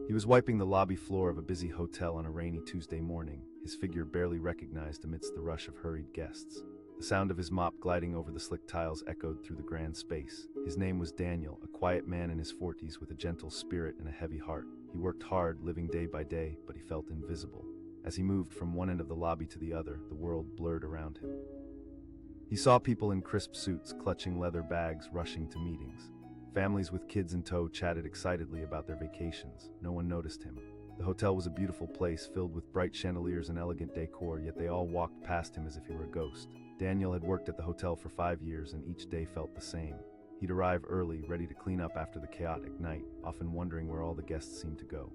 He was wiping the lobby floor of a busy hotel on a rainy Tuesday morning, his figure barely recognized amidst the rush of hurried guests. The sound of his mop gliding over the slick tiles echoed through the grand space. His name was Daniel, a quiet man in his 40s with a gentle spirit and a heavy heart. He worked hard, living day by day, but he felt invisible. As he moved from one end of the lobby to the other, the world blurred around him. He saw people in crisp suits, clutching leather bags, rushing to meetings. Families with kids in tow chatted excitedly about their vacations. No one noticed him. The hotel was a beautiful place filled with bright chandeliers and elegant decor, yet they all walked past him as if he were a ghost. Daniel had worked at the hotel for 5 years, and each day felt the same. He'd arrive early, ready to clean up after the chaotic night, often wondering where all the guests seemed to go.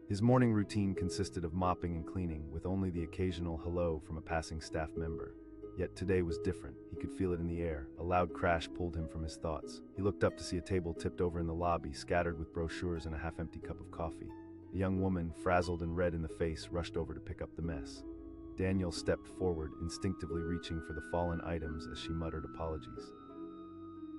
His morning routine consisted of mopping and cleaning, with only the occasional hello from a passing staff member. Yet today was different. He could feel it in the air. A loud crash pulled him from his thoughts. He looked up to see a table tipped over in the lobby, scattered with brochures and a half-empty cup of coffee. A young woman, frazzled and red in the face, rushed over to pick up the mess. Daniel stepped forward, instinctively reaching for the fallen items as she muttered apologies.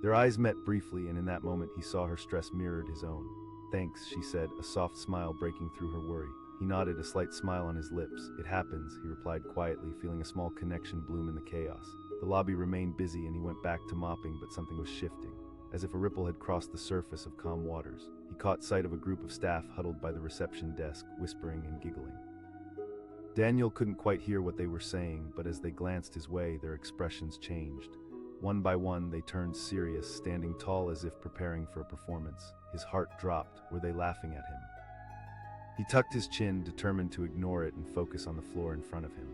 Their eyes met briefly, and in that moment he saw her stress mirrored his own. "Thanks," she said, a soft smile breaking through her worry. He nodded, a slight smile on his lips. "It happens," he replied quietly, feeling a small connection bloom in the chaos. The lobby remained busy and he went back to mopping, but something was shifting. As if a ripple had crossed the surface of calm waters, he caught sight of a group of staff huddled by the reception desk, whispering and giggling. Daniel couldn't quite hear what they were saying, but as they glanced his way, their expressions changed. One by one, they turned serious, standing tall as if preparing for a performance. His heart dropped. Were they laughing at him? He tucked his chin, determined to ignore it and focus on the floor in front of him.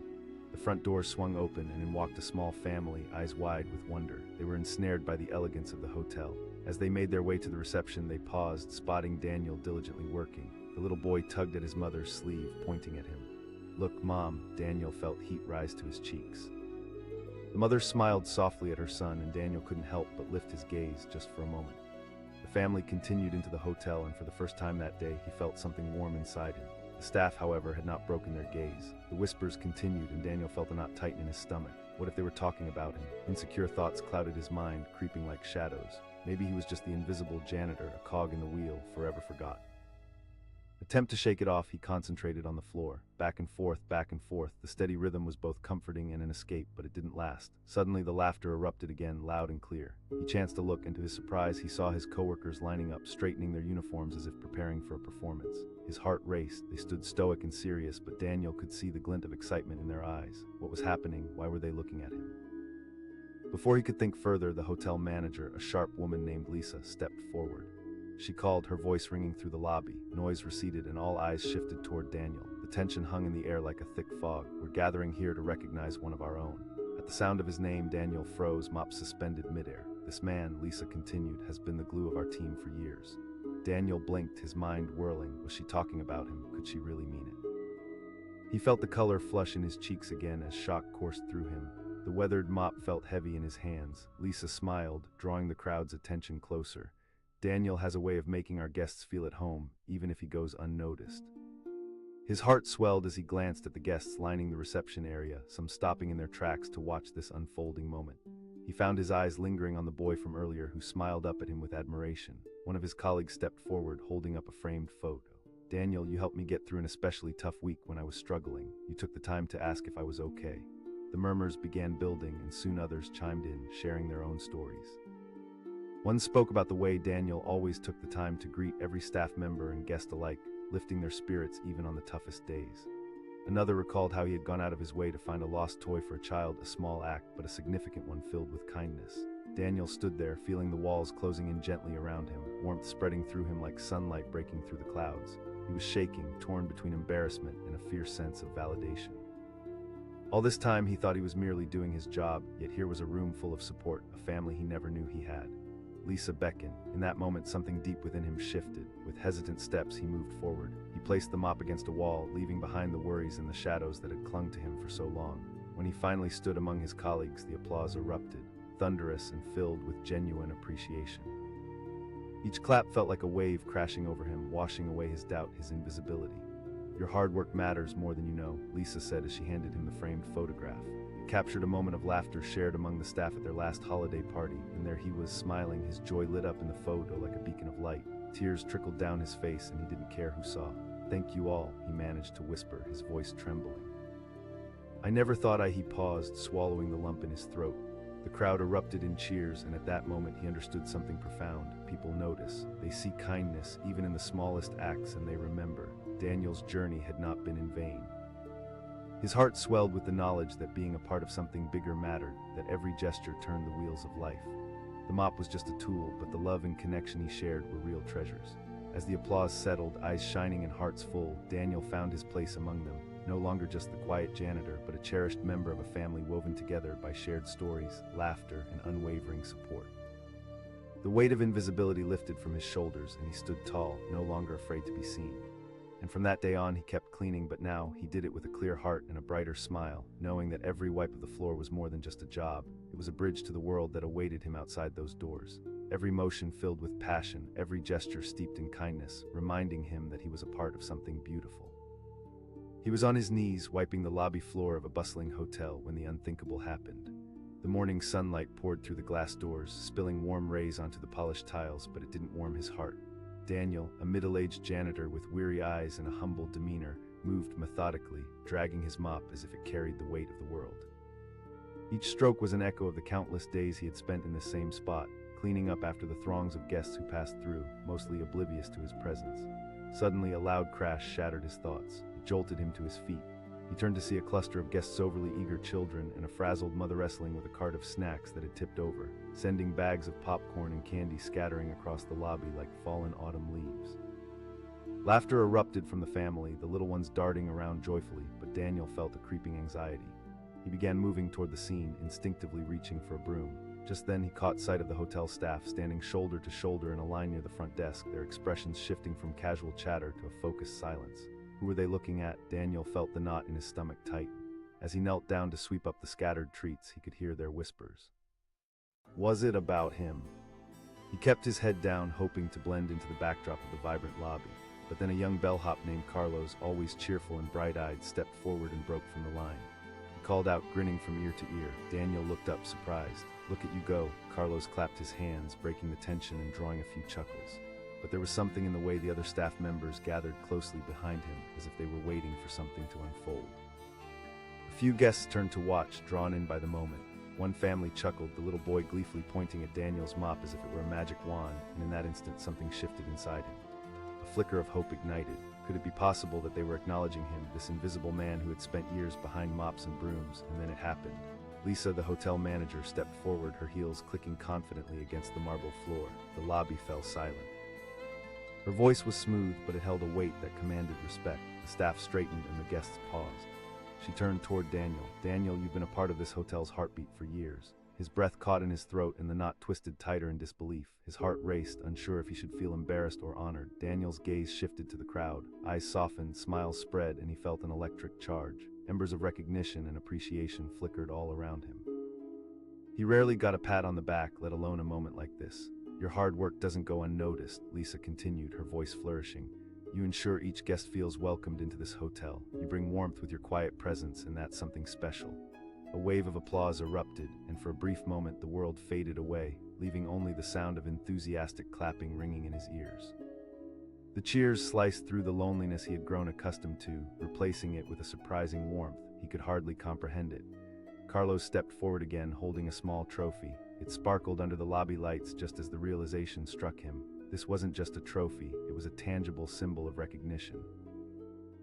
The front door swung open, and in walked a small family, eyes wide with wonder. They were ensnared by the elegance of the hotel. As they made their way to the reception, they paused, spotting Daniel diligently working. The little boy tugged at his mother's sleeve, pointing at him. "Look, Mom." Daniel felt heat rise to his cheeks. The mother smiled softly at her son, and Daniel couldn't help but lift his gaze just for a moment. The family continued into the hotel, and for the first time that day, he felt something warm inside him. The staff, however, had not broken their gaze. The whispers continued, and Daniel felt a knot tighten in his stomach. What if they were talking about him? Insecure thoughts clouded his mind, creeping like shadows. Maybe he was just the invisible janitor, a cog in the wheel, forever forgotten. Attempt to shake it off, he concentrated on the floor. Back and forth, back and forth. The steady rhythm was both comforting and an escape, but it didn't last. Suddenly the laughter erupted again, loud and clear. He chanced to look, and to his surprise he saw his coworkers lining up, straightening their uniforms as if preparing for a performance. His heart raced. They stood stoic and serious, but Daniel could see the glint of excitement in their eyes. What was happening? Why were they looking at him? Before he could think further, the hotel manager, a sharp woman named Lisa, stepped forward. She called, her voice ringing through the lobby. Noise receded and all eyes shifted toward Daniel. The tension hung in the air like a thick fog. "We're gathering here to recognize one of our own." At the sound of his name, Daniel froze, mop suspended midair. "This man," Lisa continued, "has been the glue of our team for years." Daniel blinked, his mind whirling. Was she talking about him? Could she really mean it? He felt the color flush in his cheeks again as shock coursed through him. The weathered mop felt heavy in his hands. Lisa smiled, drawing the crowd's attention closer. "Daniel has a way of making our guests feel at home, even if he goes unnoticed." His heart swelled as he glanced at the guests lining the reception area, some stopping in their tracks to watch this unfolding moment. He found his eyes lingering on the boy from earlier, who smiled up at him with admiration. One of his colleagues stepped forward, holding up a framed photo. "Daniel, you helped me get through an especially tough week when I was struggling. You took the time to ask if I was okay." The murmurs began building, and soon others chimed in, sharing their own stories. One spoke about the way Daniel always took the time to greet every staff member and guest alike, lifting their spirits even on the toughest days. Another recalled how he had gone out of his way to find a lost toy for a child, a small act, but a significant one filled with kindness. Daniel stood there, feeling the walls closing in gently around him, warmth spreading through him like sunlight breaking through the clouds. He was shaking, torn between embarrassment and a fierce sense of validation. All this time he thought he was merely doing his job, yet here was a room full of support, a family he never knew he had. Lisa beckoned. In that moment, something deep within him shifted. With hesitant steps, he moved forward. He placed the mop against a wall, leaving behind the worries and the shadows that had clung to him for so long. When he finally stood among his colleagues, the applause erupted, thunderous and filled with genuine appreciation. Each clap felt like a wave crashing over him, washing away his doubt, his invisibility. "Your hard work matters more than you know," Lisa said as she handed him the framed photograph. It captured a moment of laughter shared among the staff at their last holiday party, and there he was, smiling, his joy lit up in the photo like a beacon of light. Tears trickled down his face and he didn't care who saw. "Thank you all," he managed to whisper, his voice trembling. "I never thought he paused, swallowing the lump in his throat. The crowd erupted in cheers, and at that moment he understood something profound. People notice. They see kindness, even in the smallest acts, and they remember. Daniel's journey had not been in vain. His heart swelled with the knowledge that being a part of something bigger mattered, that every gesture turned the wheels of life. The mop was just a tool, but the love and connection he shared were real treasures. As the applause settled, eyes shining and hearts full, Daniel found his place among them. No longer just the quiet janitor, but a cherished member of a family woven together by shared stories, laughter, and unwavering support. The weight of invisibility lifted from his shoulders, and he stood tall, no longer afraid to be seen. And from that day on, he kept cleaning, but now he did it with a clear heart and a brighter smile, knowing that every wipe of the floor was more than just a job. It was a bridge to the world that awaited him outside those doors. Every motion filled with passion, every gesture steeped in kindness, reminding him that he was a part of something beautiful. He was on his knees, wiping the lobby floor of a bustling hotel when the unthinkable happened. The morning sunlight poured through the glass doors, spilling warm rays onto the polished tiles, but it didn't warm his heart. Daniel, a middle-aged janitor with weary eyes and a humble demeanor, moved methodically, dragging his mop as if it carried the weight of the world. Each stroke was an echo of the countless days he had spent in the same spot, cleaning up after the throngs of guests who passed through, mostly oblivious to his presence. Suddenly, a loud crash shattered his thoughts. It jolted him to his feet. He turned to see a cluster of guests' overly eager children and a frazzled mother wrestling with a cart of snacks that had tipped over, sending bags of popcorn and candy scattering across the lobby like fallen autumn leaves. Laughter erupted from the family, the little ones darting around joyfully, but Daniel felt a creeping anxiety. He began moving toward the scene, instinctively reaching for a broom. Just then he caught sight of the hotel staff standing shoulder to shoulder in a line near the front desk, their expressions shifting from casual chatter to a focused silence. Who were they looking at? Daniel felt the knot in his stomach tighten. As he knelt down to sweep up the scattered treats, he could hear their whispers. Was it about him? He kept his head down, hoping to blend into the backdrop of the vibrant lobby. But then a young bellhop named Carlos, always cheerful and bright-eyed, stepped forward and broke from the line. He called out, grinning from ear to ear. Daniel looked up, surprised. "Look at you go." Carlos clapped his hands, breaking the tension and drawing a few chuckles. But there was something in the way the other staff members gathered closely behind him, as if they were waiting for something to unfold. A few guests turned to watch, drawn in by the moment. One family chuckled, the little boy gleefully pointing at Daniel's mop as if it were a magic wand, and in that instant something shifted inside him. A flicker of hope ignited. Could it be possible that they were acknowledging him, this invisible man who had spent years behind mops and brooms? And then it happened. Lisa, the hotel manager, stepped forward, her heels clicking confidently against the marble floor. The lobby fell silent. Her voice was smooth, but it held a weight that commanded respect. The staff straightened and the guests paused. She turned toward Daniel. "Daniel, you've been a part of this hotel's heartbeat for years." His breath caught in his throat and the knot twisted tighter in disbelief. His heart raced, unsure if he should feel embarrassed or honored. Daniel's gaze shifted to the crowd. Eyes softened, smiles spread, and he felt an electric charge. Embers of recognition and appreciation flickered all around him. He rarely got a pat on the back, let alone a moment like this. "Your hard work doesn't go unnoticed," Lisa continued, her voice flourishing. "You ensure each guest feels welcomed into this hotel. You bring warmth with your quiet presence, and that's something special." A wave of applause erupted, and for a brief moment the world faded away, leaving only the sound of enthusiastic clapping ringing in his ears. The cheers sliced through the loneliness he had grown accustomed to, replacing it with a surprising warmth. He could hardly comprehend it. Carlos stepped forward again, holding a small trophy. It sparkled under the lobby lights just as the realization struck him. This wasn't just a trophy, it was a tangible symbol of recognition.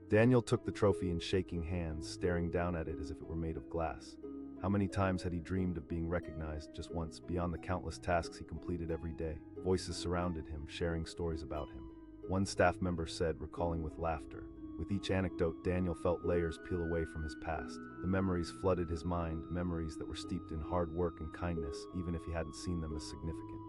Daniel took the trophy in shaking hands, staring down at it as if it were made of glass. How many times had he dreamed of being recognized? Just once, beyond the countless tasks he completed every day. Voices surrounded him, sharing stories about him. One staff member said, recalling with laughter. With each anecdote, Daniel felt layers peel away from his past. The memories flooded his mind, memories that were steeped in hard work and kindness, even if he hadn't seen them as significant.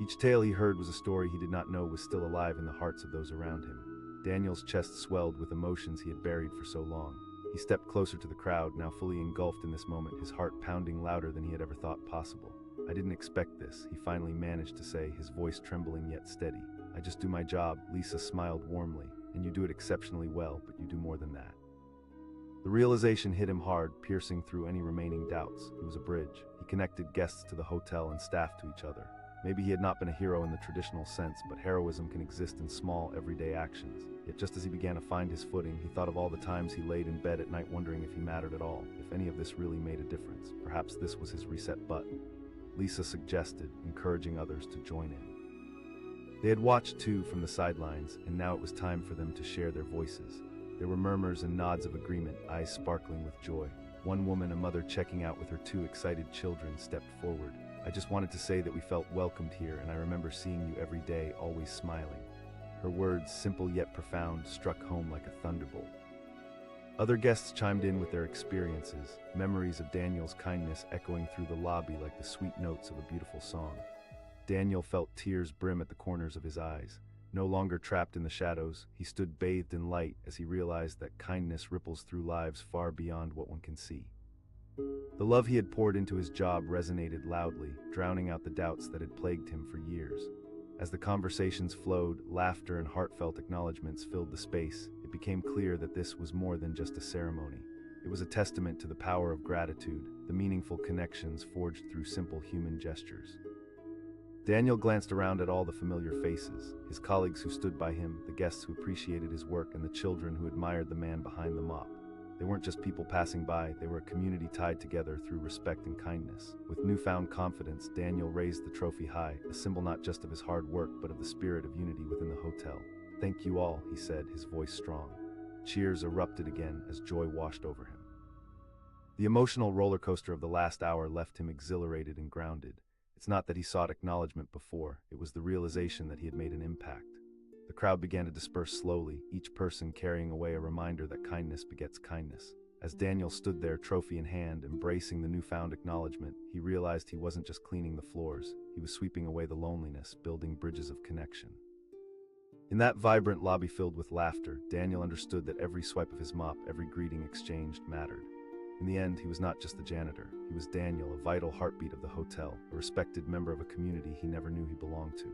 Each tale he heard was a story he did not know was still alive in the hearts of those around him. Daniel's chest swelled with emotions he had buried for so long. He stepped closer to the crowd, now fully engulfed in this moment, his heart pounding louder than he had ever thought possible. "I didn't expect this," he finally managed to say, his voice trembling yet steady. "I just do my job." Lisa smiled warmly. "And you do it exceptionally well, but you do more than that." The realization hit him hard, piercing through any remaining doubts. It was a bridge. He connected guests to the hotel and staff to each other. Maybe he had not been a hero in the traditional sense, but heroism can exist in small, everyday actions. Yet just as he began to find his footing, he thought of all the times he laid in bed at night wondering if he mattered at all, if any of this really made a difference. Perhaps this was his reset button. Lisa suggested, encouraging others to join in. They had watched too from the sidelines, and now it was time for them to share their voices. There were murmurs and nods of agreement, eyes sparkling with joy. One woman, a mother checking out with her 2 excited children, stepped forward. "I just wanted to say that we felt welcomed here, and I remember seeing you every day, always smiling." Her words, simple yet profound, struck home like a thunderbolt. Other guests chimed in with their experiences, memories of Daniel's kindness echoing through the lobby like the sweet notes of a beautiful song. Daniel felt tears brim at the corners of his eyes. No longer trapped in the shadows, he stood bathed in light as he realized that kindness ripples through lives far beyond what one can see. The love he had poured into his job resonated loudly, drowning out the doubts that had plagued him for years. As the conversations flowed, laughter and heartfelt acknowledgments filled the space. It became clear that this was more than just a ceremony. It was a testament to the power of gratitude, the meaningful connections forged through simple human gestures. Daniel glanced around at all the familiar faces, his colleagues who stood by him, the guests who appreciated his work, and the children who admired the man behind the mop. They weren't just people passing by, they were a community tied together through respect and kindness. With newfound confidence, Daniel raised the trophy high, a symbol not just of his hard work but of the spirit of unity within the hotel. "Thank you all," he said, his voice strong. Cheers erupted again as joy washed over him. The emotional roller coaster of the last hour left him exhilarated and grounded. It's not that he sought acknowledgement before, it was the realization that he had made an impact. The crowd began to disperse slowly, each person carrying away a reminder that kindness begets kindness. As Daniel stood there, trophy in hand, embracing the newfound acknowledgement, he realized he wasn't just cleaning the floors, he was sweeping away the loneliness, building bridges of connection. In that vibrant lobby filled with laughter, Daniel understood that every swipe of his mop, every greeting exchanged mattered. In the end, he was not just the janitor. He was Daniel, a vital heartbeat of the hotel, a respected member of a community he never knew he belonged to.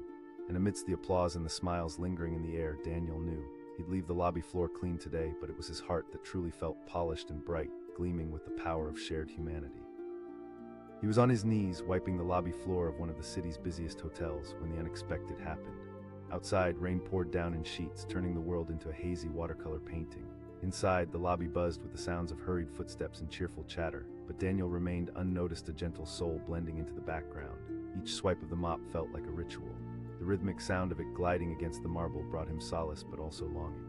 And amidst the applause and the smiles lingering in the air, Daniel knew he'd leave the lobby floor clean today, but it was his heart that truly felt polished and bright, gleaming with the power of shared humanity. He was on his knees, wiping the lobby floor of one of the city's busiest hotels, when the unexpected happened. Outside, rain poured down in sheets, turning the world into a hazy watercolor painting. Inside, the lobby buzzed with the sounds of hurried footsteps and cheerful chatter, but Daniel remained unnoticed, a gentle soul blending into the background. Each swipe of the mop felt like a ritual. The rhythmic sound of it gliding against the marble brought him solace but also longing.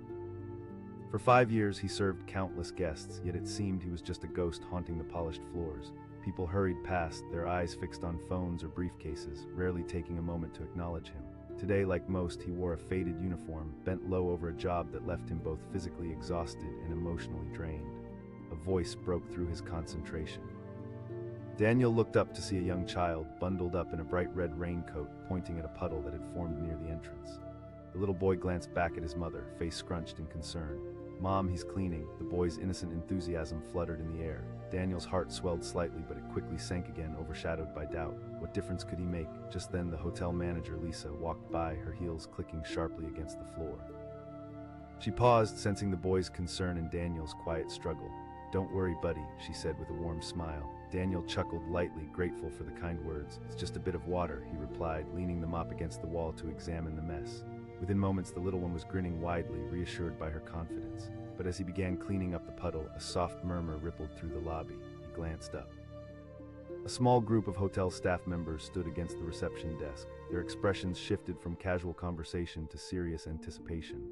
For 5 years he served countless guests, yet it seemed he was just a ghost haunting the polished floors. People hurried past, their eyes fixed on phones or briefcases, rarely taking a moment to acknowledge him. Today, like most, he wore a faded uniform, bent low over a job that left him both physically exhausted and emotionally drained. A voice broke through his concentration. Daniel looked up to see a young child, bundled up in a bright red raincoat, pointing at a puddle that had formed near the entrance. The little boy glanced back at his mother, face scrunched in concern. "Mom, he's cleaning." The boy's innocent enthusiasm fluttered in the air. Daniel's heart swelled slightly, but it quickly sank again, overshadowed by doubt. What difference could he make? Just then, the hotel manager, Lisa, walked by, her heels clicking sharply against the floor. She paused, sensing the boy's concern and Daniel's quiet struggle. "Don't worry, buddy," she said with a warm smile. Daniel chuckled lightly, grateful for the kind words. "It's just a bit of water," he replied, leaning the mop against the wall to examine the mess. Within moments, the little one was grinning widely, reassured by her confidence. But as he began cleaning up the puddle, a soft murmur rippled through the lobby. He glanced up. A small group of hotel staff members stood against the reception desk. Their expressions shifted from casual conversation to serious anticipation.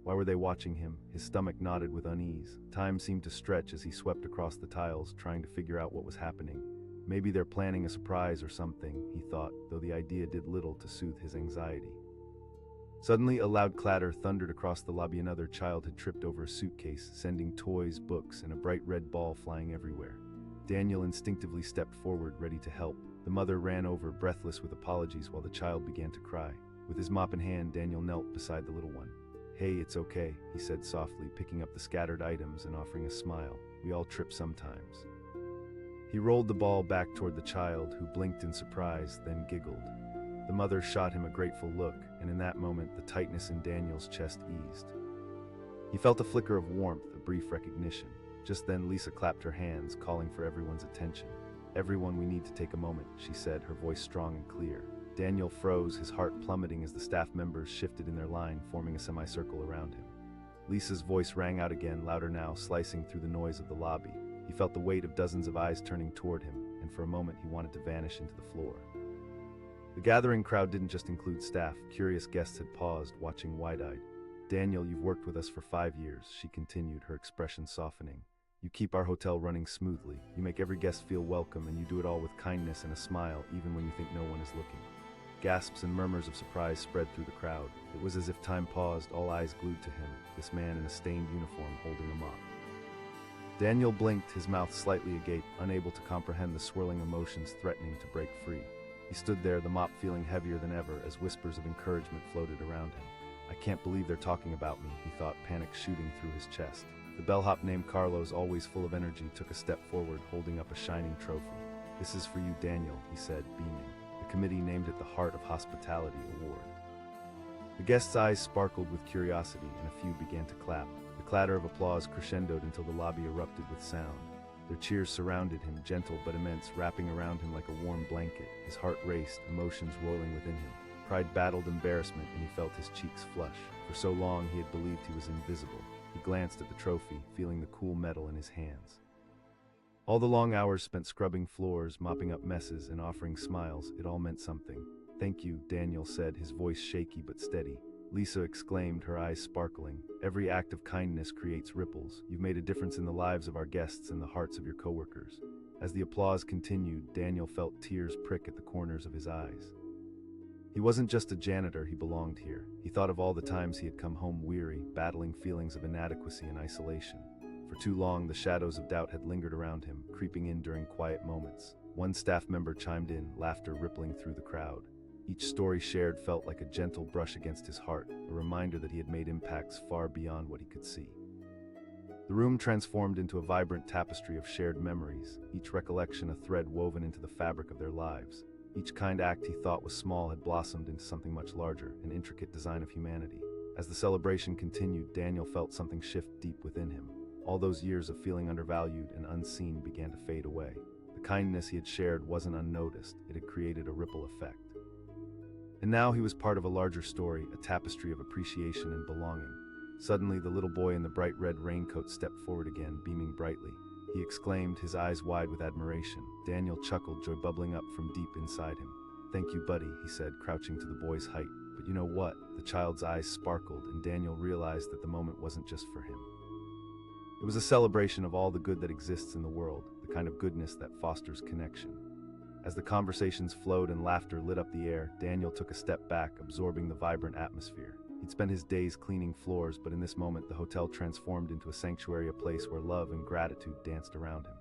Why were they watching him? His stomach knotted with unease. Time seemed to stretch as he swept across the tiles, trying to figure out what was happening. Maybe they're planning a surprise or something, he thought, though the idea did little to soothe his anxiety. Suddenly, a loud clatter thundered across the lobby. Another child had tripped over a suitcase, sending toys, books, and a bright red ball flying everywhere. Daniel instinctively stepped forward, ready to help. The mother ran over, breathless with apologies, while the child began to cry. With his mop in hand, Daniel knelt beside the little one. "Hey, it's okay," he said softly, picking up the scattered items and offering a smile. "We all trip sometimes." He rolled the ball back toward the child, who blinked in surprise, then giggled. The mother shot him a grateful look, and in that moment, the tightness in Daniel's chest eased. He felt a flicker of warmth, a brief recognition. Just then, Lisa clapped her hands, calling for everyone's attention. "Everyone, we need to take a moment," she said, her voice strong and clear. Daniel froze, his heart plummeting as the staff members shifted in their line, forming a semicircle around him. Lisa's voice rang out again, louder now, slicing through the noise of the lobby. He felt the weight of dozens of eyes turning toward him, and for a moment he wanted to vanish into the floor. The gathering crowd didn't just include staff. Curious guests had paused, watching wide-eyed. "Daniel, you've worked with us for 5 years," she continued, her expression softening. "You keep our hotel running smoothly. You make every guest feel welcome, and you do it all with kindness and a smile, even when you think no one is looking." Gasps and murmurs of surprise spread through the crowd. It was as if time paused, all eyes glued to him, this man in a stained uniform holding a mop. Daniel blinked, his mouth slightly agape, unable to comprehend the swirling emotions threatening to break free. He stood there, the mop feeling heavier than ever, as whispers of encouragement floated around him. "I can't believe they're talking about me," he thought, panic shooting through his chest. The bellhop named Carlos, always full of energy, took a step forward, holding up a shining trophy. "This is for you, Daniel," he said, beaming. The committee named it the Heart of Hospitality Award. The guests' eyes sparkled with curiosity, and a few began to clap. The clatter of applause crescendoed until the lobby erupted with sound. Their cheers surrounded him, gentle but immense, wrapping around him like a warm blanket. His heart raced, emotions roiling within him. Pride battled embarrassment, and he felt his cheeks flush. For so long he had believed he was invisible. He glanced at the trophy, feeling the cool metal in his hands. All the long hours spent scrubbing floors, mopping up messes, and offering smiles, it all meant something. "Thank you," Daniel said, his voice shaky but steady. Lisa exclaimed, her eyes sparkling. "Every act of kindness creates ripples. You've made a difference in the lives of our guests and the hearts of your coworkers." As the applause continued, Daniel felt tears prick at the corners of his eyes. He wasn't just a janitor, he belonged here. He thought of all the times he had come home weary, battling feelings of inadequacy and isolation. For too long, the shadows of doubt had lingered around him, creeping in during quiet moments. One staff member chimed in, laughter rippling through the crowd. Each story shared felt like a gentle brush against his heart, a reminder that he had made impacts far beyond what he could see. The room transformed into a vibrant tapestry of shared memories, each recollection a thread woven into the fabric of their lives. Each kind act he thought was small had blossomed into something much larger, an intricate design of humanity. As the celebration continued, Daniel felt something shift deep within him. All those years of feeling undervalued and unseen began to fade away. The kindness he had shared wasn't unnoticed, it had created a ripple effect. And now he was part of a larger story, a tapestry of appreciation and belonging. Suddenly, the little boy in the bright red raincoat stepped forward again, beaming brightly. He exclaimed, his eyes wide with admiration. Daniel chuckled, joy bubbling up from deep inside him. "Thank you, buddy," he said, crouching to the boy's height. But you know what? The child's eyes sparkled, and Daniel realized that the moment wasn't just for him. It was a celebration of all the good that exists in the world, the kind of goodness that fosters connection. As the conversations flowed and laughter lit up the air, Daniel took a step back, absorbing the vibrant atmosphere. He'd spent his days cleaning floors, but in this moment the hotel transformed into a sanctuary, a place where love and gratitude danced around him.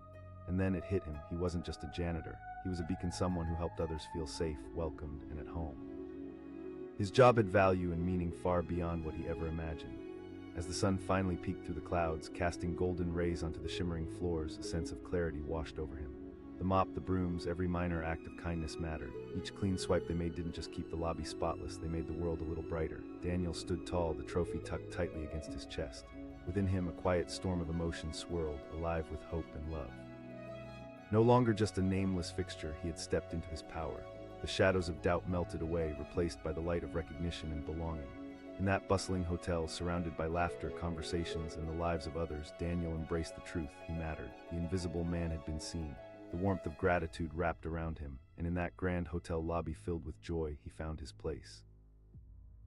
And then it hit him, he wasn't just a janitor. He was a beacon, someone who helped others feel safe, welcomed, and at home. His job had value and meaning far beyond what he ever imagined. As the sun finally peeked through the clouds, casting golden rays onto the shimmering floors, a sense of clarity washed over him. The mop, the brooms, every minor act of kindness mattered. Each clean swipe they made didn't just keep the lobby spotless, they made the world a little brighter. Daniel stood tall, the trophy tucked tightly against his chest. Within him, a quiet storm of emotion swirled, alive with hope and love. No longer just a nameless fixture, he had stepped into his power. The shadows of doubt melted away, replaced by the light of recognition and belonging. In that bustling hotel, surrounded by laughter, conversations, and the lives of others, Daniel embraced the truth. He mattered. The invisible man had been seen. The warmth of gratitude wrapped around him, and in that grand hotel lobby filled with joy, he found his place.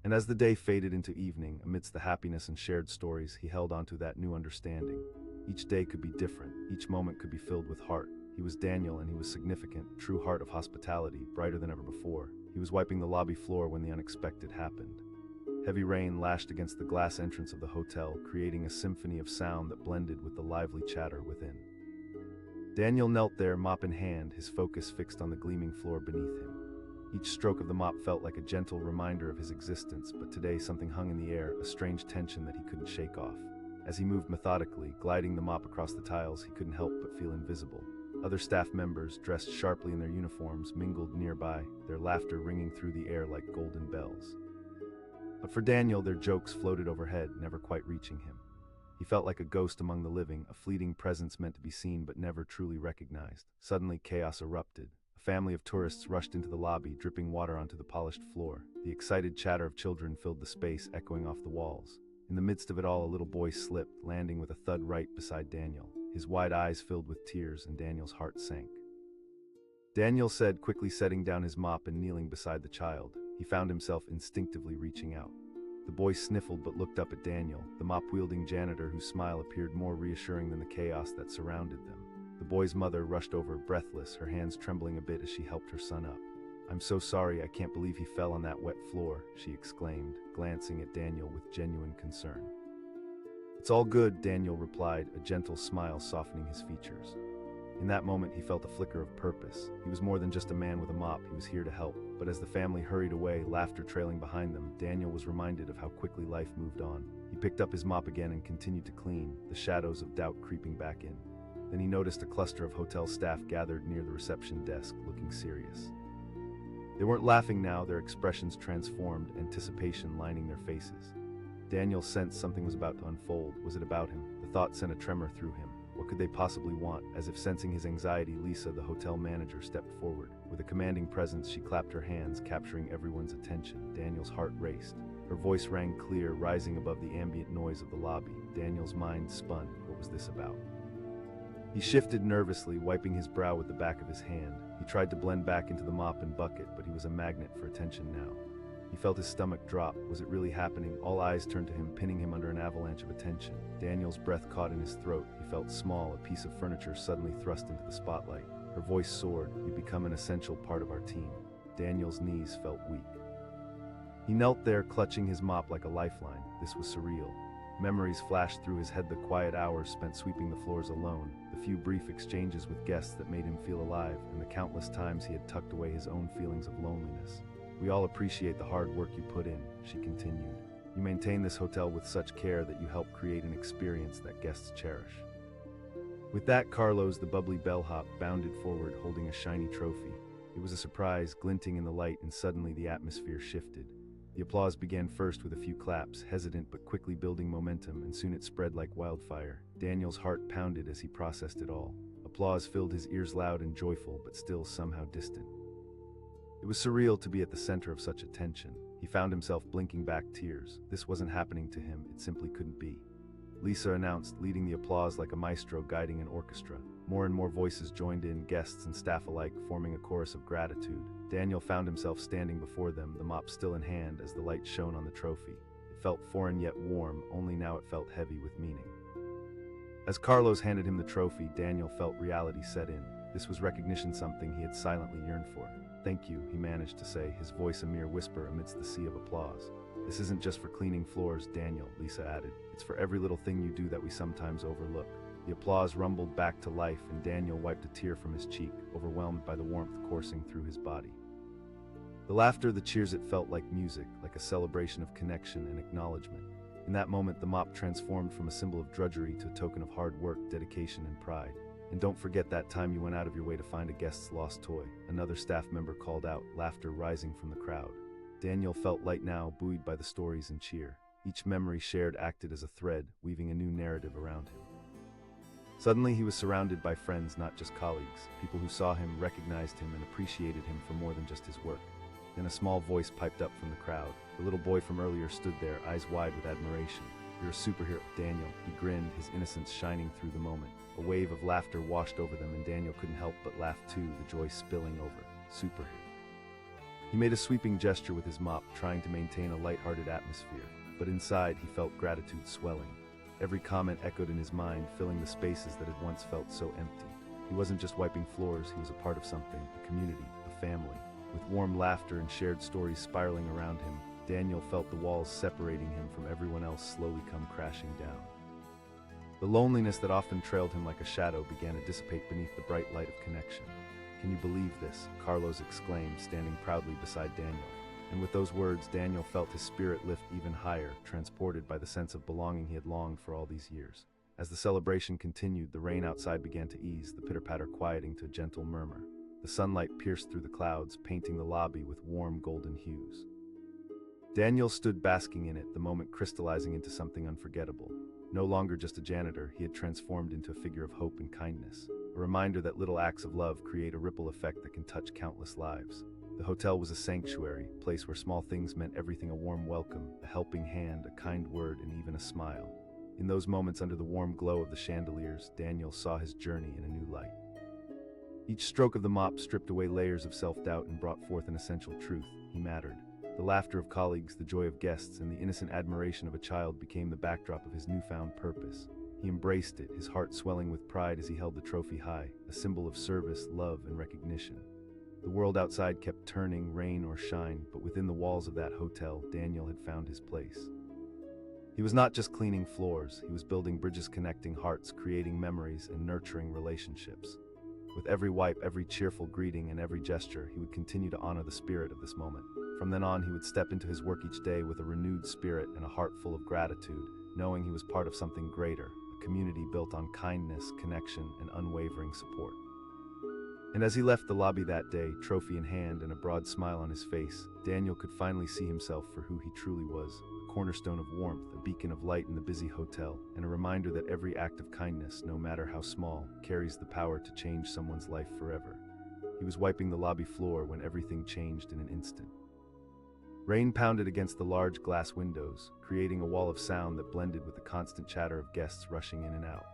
And as the day faded into evening, amidst the happiness and shared stories, he held on to that new understanding. Each day could be different, each moment could be filled with heart. He was Daniel, and he was significant, true heart of hospitality, brighter than ever before. He was wiping the lobby floor when the unexpected happened. Heavy rain lashed against the glass entrance of the hotel, creating a symphony of sound that blended with the lively chatter within. Daniel knelt there, mop in hand, his focus fixed on the gleaming floor beneath him. Each stroke of the mop felt like a gentle reminder of his existence, but today something hung in the air, a strange tension that he couldn't shake off. As he moved methodically, gliding the mop across the tiles, he couldn't help but feel invisible. Other staff members, dressed sharply in their uniforms, mingled nearby, their laughter ringing through the air like golden bells. But for Daniel, their jokes floated overhead, never quite reaching him. He felt like a ghost among the living, a fleeting presence meant to be seen but never truly recognized. Suddenly, chaos erupted. A A family of tourists rushed into the lobby, dripping water onto the polished floor. The excited chatter of children filled the space, echoing off the walls. In the midst of it all, a little boy slipped, landing with a thud right beside Daniel. His wide eyes filled with tears, and Daniel's heart sank. Daniel said, quickly setting down his mop and kneeling beside the child. He found himself instinctively reaching out. The boy sniffled but looked up at Daniel, the mop-wielding janitor whose smile appeared more reassuring than the chaos that surrounded them. The boy's mother rushed over, breathless, her hands trembling a bit as she helped her son up. "I'm so sorry, I can't believe he fell on that wet floor," she exclaimed, glancing at Daniel with genuine concern. "It's all good," Daniel replied, a gentle smile softening his features. In that moment, he felt a flicker of purpose. He was more than just a man with a mop, he was here to help. But as the family hurried away, laughter trailing behind them, Daniel was reminded of how quickly life moved on. He picked up his mop again and continued to clean, the shadows of doubt creeping back in. Then he noticed a cluster of hotel staff gathered near the reception desk, looking serious. They weren't laughing now, their expressions transformed, anticipation lining their faces. Daniel sensed something was about to unfold. Was it about him? The thought sent a tremor through him. What could they possibly want? As if sensing his anxiety, Lisa, the hotel manager, stepped forward. With a commanding presence, she clapped her hands, capturing everyone's attention. Daniel's heart raced. Her voice rang clear, rising above the ambient noise of the lobby. Daniel's mind spun. What was this about? He shifted nervously, wiping his brow with the back of his hand. He tried to blend back into the mop and bucket, but he was a magnet for attention now. He felt his stomach drop. Was it really happening? All eyes turned to him, pinning him under an avalanche of attention. Daniel's breath caught in his throat. He felt small, a piece of furniture suddenly thrust into the spotlight. Her voice soared. "You become an essential part of our team." Daniel's knees felt weak. He knelt there, clutching his mop like a lifeline. This was surreal. Memories flashed through his head, the quiet hours spent sweeping the floors alone, the few brief exchanges with guests that made him feel alive, and the countless times he had tucked away his own feelings of loneliness. "We all appreciate the hard work you put in," she continued. "You maintain this hotel with such care that you help create an experience that guests cherish." With that, Carlos, the bubbly bellhop, bounded forward, holding a shiny trophy. It was a surprise, glinting in the light, and suddenly the atmosphere shifted. The applause began first with a few claps, hesitant but quickly building momentum, and soon it spread like wildfire. Daniel's heart pounded as he processed it all. Applause filled his ears, loud and joyful, but still somehow distant. It was surreal to be at the center of such attention. He found himself blinking back tears. This wasn't happening to him, it simply couldn't be. Lisa announced, leading the applause like a maestro guiding an orchestra. More and more voices joined in, guests and staff alike, forming a chorus of gratitude. Daniel found himself standing before them, the mop still in hand as the light shone on the trophy. It felt foreign yet warm, only now it felt heavy with meaning. As Carlos handed him the trophy, Daniel felt reality set in. This was recognition, something he had silently yearned for. "Thank you," he managed to say, his voice a mere whisper amidst the sea of applause. "This isn't just for cleaning floors, Daniel," Lisa added. "It's for every little thing you do that we sometimes overlook." The applause rumbled back to life, and Daniel wiped a tear from his cheek, overwhelmed by the warmth coursing through his body. The laughter, the cheers, it felt like music, like a celebration of connection and acknowledgement. In that moment, the mop transformed from a symbol of drudgery to a token of hard work, dedication, and pride. "And don't forget that time you went out of your way to find a guest's lost toy," another staff member called out, laughter rising from the crowd. Daniel felt light now, buoyed by the stories and cheer. Each memory shared acted as a thread, weaving a new narrative around him. Suddenly he was surrounded by friends, not just colleagues, people who saw him, recognized him, and appreciated him for more than just his work. Then a small voice piped up from the crowd. The little boy from earlier stood there, eyes wide with admiration. "You're a superhero, Daniel." He grinned, his innocence shining through the moment. A wave of laughter washed over them, and Daniel couldn't help but laugh too, the joy spilling over. Superhero. He made a sweeping gesture with his mop, trying to maintain a lighthearted atmosphere, but inside he felt gratitude swelling. Every comment echoed in his mind, filling the spaces that had once felt so empty. He wasn't just wiping floors, he was a part of something, a community, a family. With warm laughter and shared stories spiraling around him, Daniel felt the walls separating him from everyone else slowly come crashing down. The loneliness that often trailed him like a shadow began to dissipate beneath the bright light of connection. "Can you believe this?" Carlos exclaimed, standing proudly beside Daniel. And with those words, Daniel felt his spirit lift even higher, transported by the sense of belonging he had longed for all these years. As the celebration continued, the rain outside began to ease, the pitter-patter quieting to a gentle murmur. The sunlight pierced through the clouds, painting the lobby with warm golden hues. Daniel stood basking in it, the moment crystallizing into something unforgettable. No longer just a janitor, he had transformed into a figure of hope and kindness. a reminder that little acts of love create a ripple effect that can touch countless lives. The hotel was a sanctuary, a place where small things meant everything: a warm welcome, a helping hand, a kind word, and even a smile. In those moments under the warm glow of the chandeliers, Daniel saw his journey in a new light. Each stroke of the mop stripped away layers of self-doubt and brought forth an essential truth: he mattered. The laughter of colleagues, the joy of guests, and the innocent admiration of a child became the backdrop of his newfound purpose. He embraced it, his heart swelling with pride as he held the trophy high, a symbol of service, love, and recognition. The world outside kept turning, rain or shine, but within the walls of that hotel, Daniel had found his place. He was not just cleaning floors, he was building bridges connecting hearts, creating memories, and nurturing relationships. With every wipe, every cheerful greeting, and every gesture, he would continue to honor the spirit of this moment. From then on, he would step into his work each day with a renewed spirit and a heart full of gratitude, knowing he was part of something greater, a community built on kindness, connection, and unwavering support. And as he left the lobby that day, trophy in hand and a broad smile on his face, Daniel could finally see himself for who he truly was: a cornerstone of warmth, a beacon of light in the busy hotel, and a reminder that every act of kindness, no matter how small, carries the power to change someone's life forever. He was wiping the lobby floor when everything changed in an instant. Rain pounded against the large glass windows, creating a wall of sound that blended with the constant chatter of guests rushing in and out.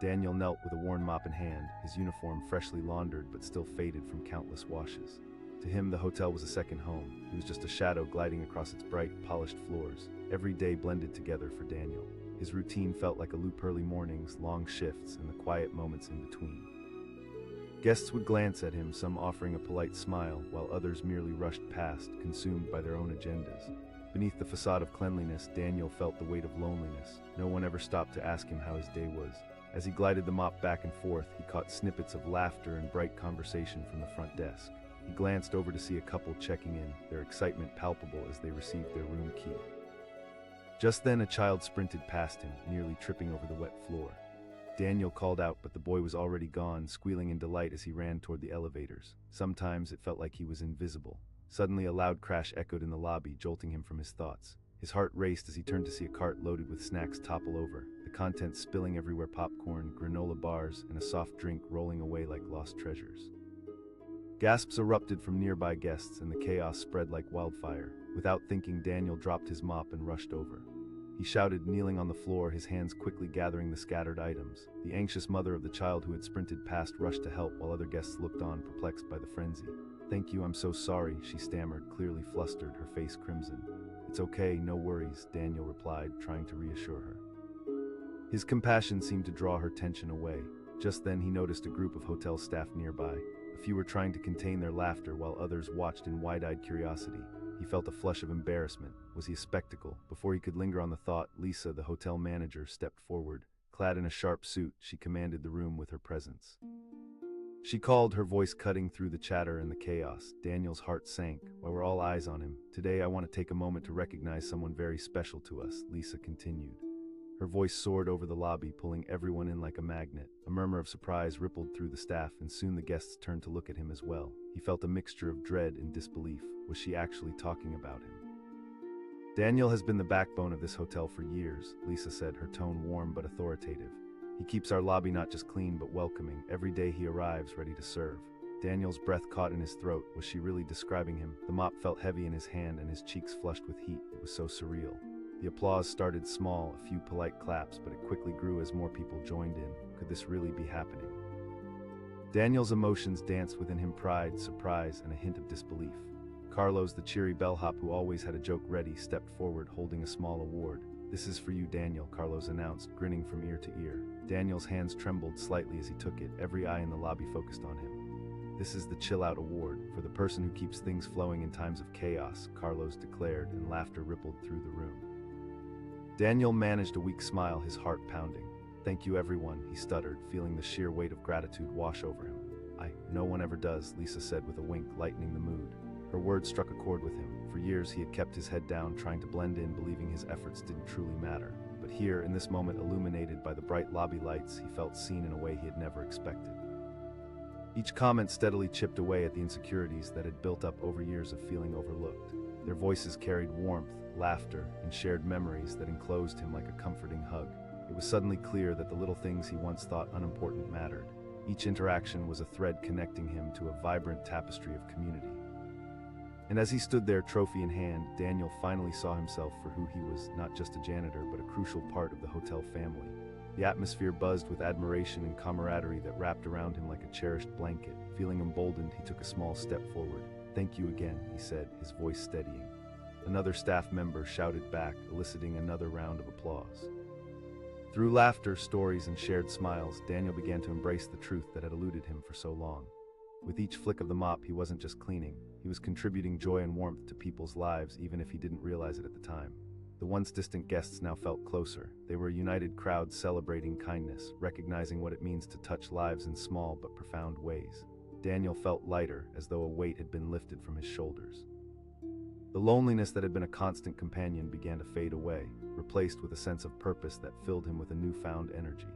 Daniel knelt with a worn mop in hand, his uniform freshly laundered but still faded from countless washes. To him, the hotel was a second home. He was just a shadow gliding across its bright, polished floors. Every day blended together for Daniel. His routine felt like a loop: early mornings, long shifts, and the quiet moments in between. Guests would glance at him, some offering a polite smile, while others merely rushed past, consumed by their own agendas. Beneath the facade of cleanliness, Daniel felt the weight of loneliness. No one ever stopped to ask him how his day was. As he glided the mop back and forth, he caught snippets of laughter and bright conversation from the front desk. He glanced over to see a couple checking in, their excitement palpable as they received their room key. Just then, a child sprinted past him, nearly tripping over the wet floor. Daniel called out, but the boy was already gone, squealing in delight as he ran toward the elevators. Sometimes it felt like he was invisible. Suddenly, a loud crash echoed in the lobby, jolting him from his thoughts. His heart raced as he turned to see a cart loaded with snacks topple over, the contents spilling everywhere: popcorn, granola bars, and a soft drink rolling away like lost treasures. Gasps erupted from nearby guests, and the chaos spread like wildfire. Without thinking, Daniel dropped his mop and rushed over. He shouted, kneeling on the floor, his hands quickly gathering the scattered items. The anxious mother of the child who had sprinted past rushed to help, while other guests looked on, perplexed by the frenzy. "Thank you, I'm so sorry," she stammered, clearly flustered, her face crimson. "It's okay, no worries," Daniel replied, trying to reassure her. His compassion seemed to draw her tension away. Just then he noticed a group of hotel staff nearby. A few were trying to contain their laughter, while others watched in wide-eyed curiosity. He felt a flush of embarrassment. Was he a spectacle? Before he could linger on the thought, Lisa, the hotel manager, stepped forward. Clad in a sharp suit, she commanded the room with her presence. She called, her voice cutting through the chatter and the chaos. Daniel's heart sank. While we're all eyes on him, today I want to take a moment to recognize someone very special to us, Lisa continued. Her voice soared over the lobby, pulling everyone in like a magnet. A murmur of surprise rippled through the staff, and soon the guests turned to look at him as well. He felt a mixture of dread and disbelief. Was she actually talking about him? "Daniel has been the backbone of this hotel for years," Lisa said, her tone warm but authoritative. "He keeps our lobby not just clean but welcoming. Every day he arrives ready to serve." Daniel's breath caught in his throat. Was she really describing him? The mop felt heavy in his hand and his cheeks flushed with heat. It was so surreal. The applause started small, a few polite claps, but it quickly grew as more people joined in. Could this really be happening? Daniel's emotions danced within him: pride, surprise, and a hint of disbelief. Carlos, the cheery bellhop who always had a joke ready, stepped forward holding a small award. "This is for you, Daniel," Carlos announced, grinning from ear to ear. Daniel's hands trembled slightly as he took it, every eye in the lobby focused on him. "This is the Chill Out Award, for the person who keeps things flowing in times of chaos," Carlos declared, and laughter rippled through the room. Daniel managed a weak smile, his heart pounding. "Thank you, everyone," he stuttered, feeling the sheer weight of gratitude wash over him. No one ever does," Lisa said with a wink, lightening the mood. Her words struck a chord with him. For years he had kept his head down, trying to blend in, believing his efforts didn't truly matter. But here, in this moment illuminated by the bright lobby lights, he felt seen in a way he had never expected. Each comment steadily chipped away at the insecurities that had built up over years of feeling overlooked. Their voices carried warmth, laughter, and shared memories that enclosed him like a comforting hug. It was suddenly clear that the little things he once thought unimportant mattered. Each interaction was a thread connecting him to a vibrant tapestry of community. And as he stood there, trophy in hand, Daniel finally saw himself for who he was, not just a janitor, but a crucial part of the hotel family. The atmosphere buzzed with admiration and camaraderie that wrapped around him like a cherished blanket. Feeling emboldened, he took a small step forward. "Thank you again," he said, his voice steadying. Another staff member shouted back, eliciting another round of applause. Through laughter, stories, and shared smiles, Daniel began to embrace the truth that had eluded him for so long. With each flick of the mop, he wasn't just cleaning. He was contributing joy and warmth to people's lives, even if he didn't realize it at the time. The once distant guests now felt closer. They were a united crowd celebrating kindness, recognizing what it means to touch lives in small but profound ways. Daniel felt lighter, as though a weight had been lifted from his shoulders. The loneliness that had been a constant companion began to fade away, replaced with a sense of purpose that filled him with a newfound energy.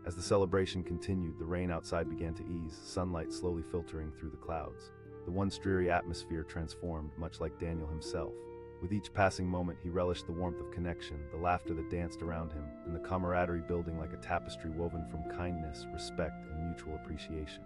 As the celebration continued, the rain outside began to ease, sunlight slowly filtering through the clouds. The once dreary atmosphere transformed, much like Daniel himself. With each passing moment, he relished the warmth of connection, the laughter that danced around him, and the camaraderie building like a tapestry woven from kindness, respect, and mutual appreciation.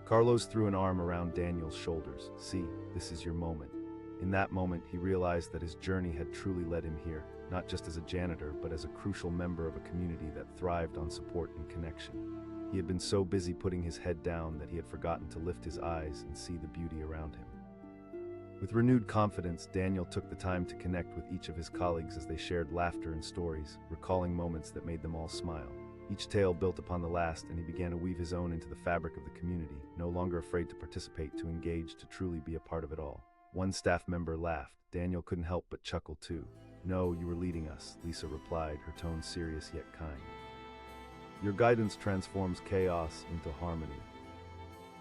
Carlos threw an arm around Daniel's shoulders. "See, this is your moment." In that moment, he realized that his journey had truly led him here, not just as a janitor, but as a crucial member of a community that thrived on support and connection. He had been so busy putting his head down that he had forgotten to lift his eyes and see the beauty around him. With renewed confidence, Daniel took the time to connect with each of his colleagues as they shared laughter and stories, recalling moments that made them all smile. Each tale built upon the last, and he began to weave his own into the fabric of the community, no longer afraid to participate, to engage, to truly be a part of it all. One staff member laughed. Daniel couldn't help but chuckle too. "No, you were leading us," Lisa replied, her tone serious yet kind. "Your guidance transforms chaos into harmony."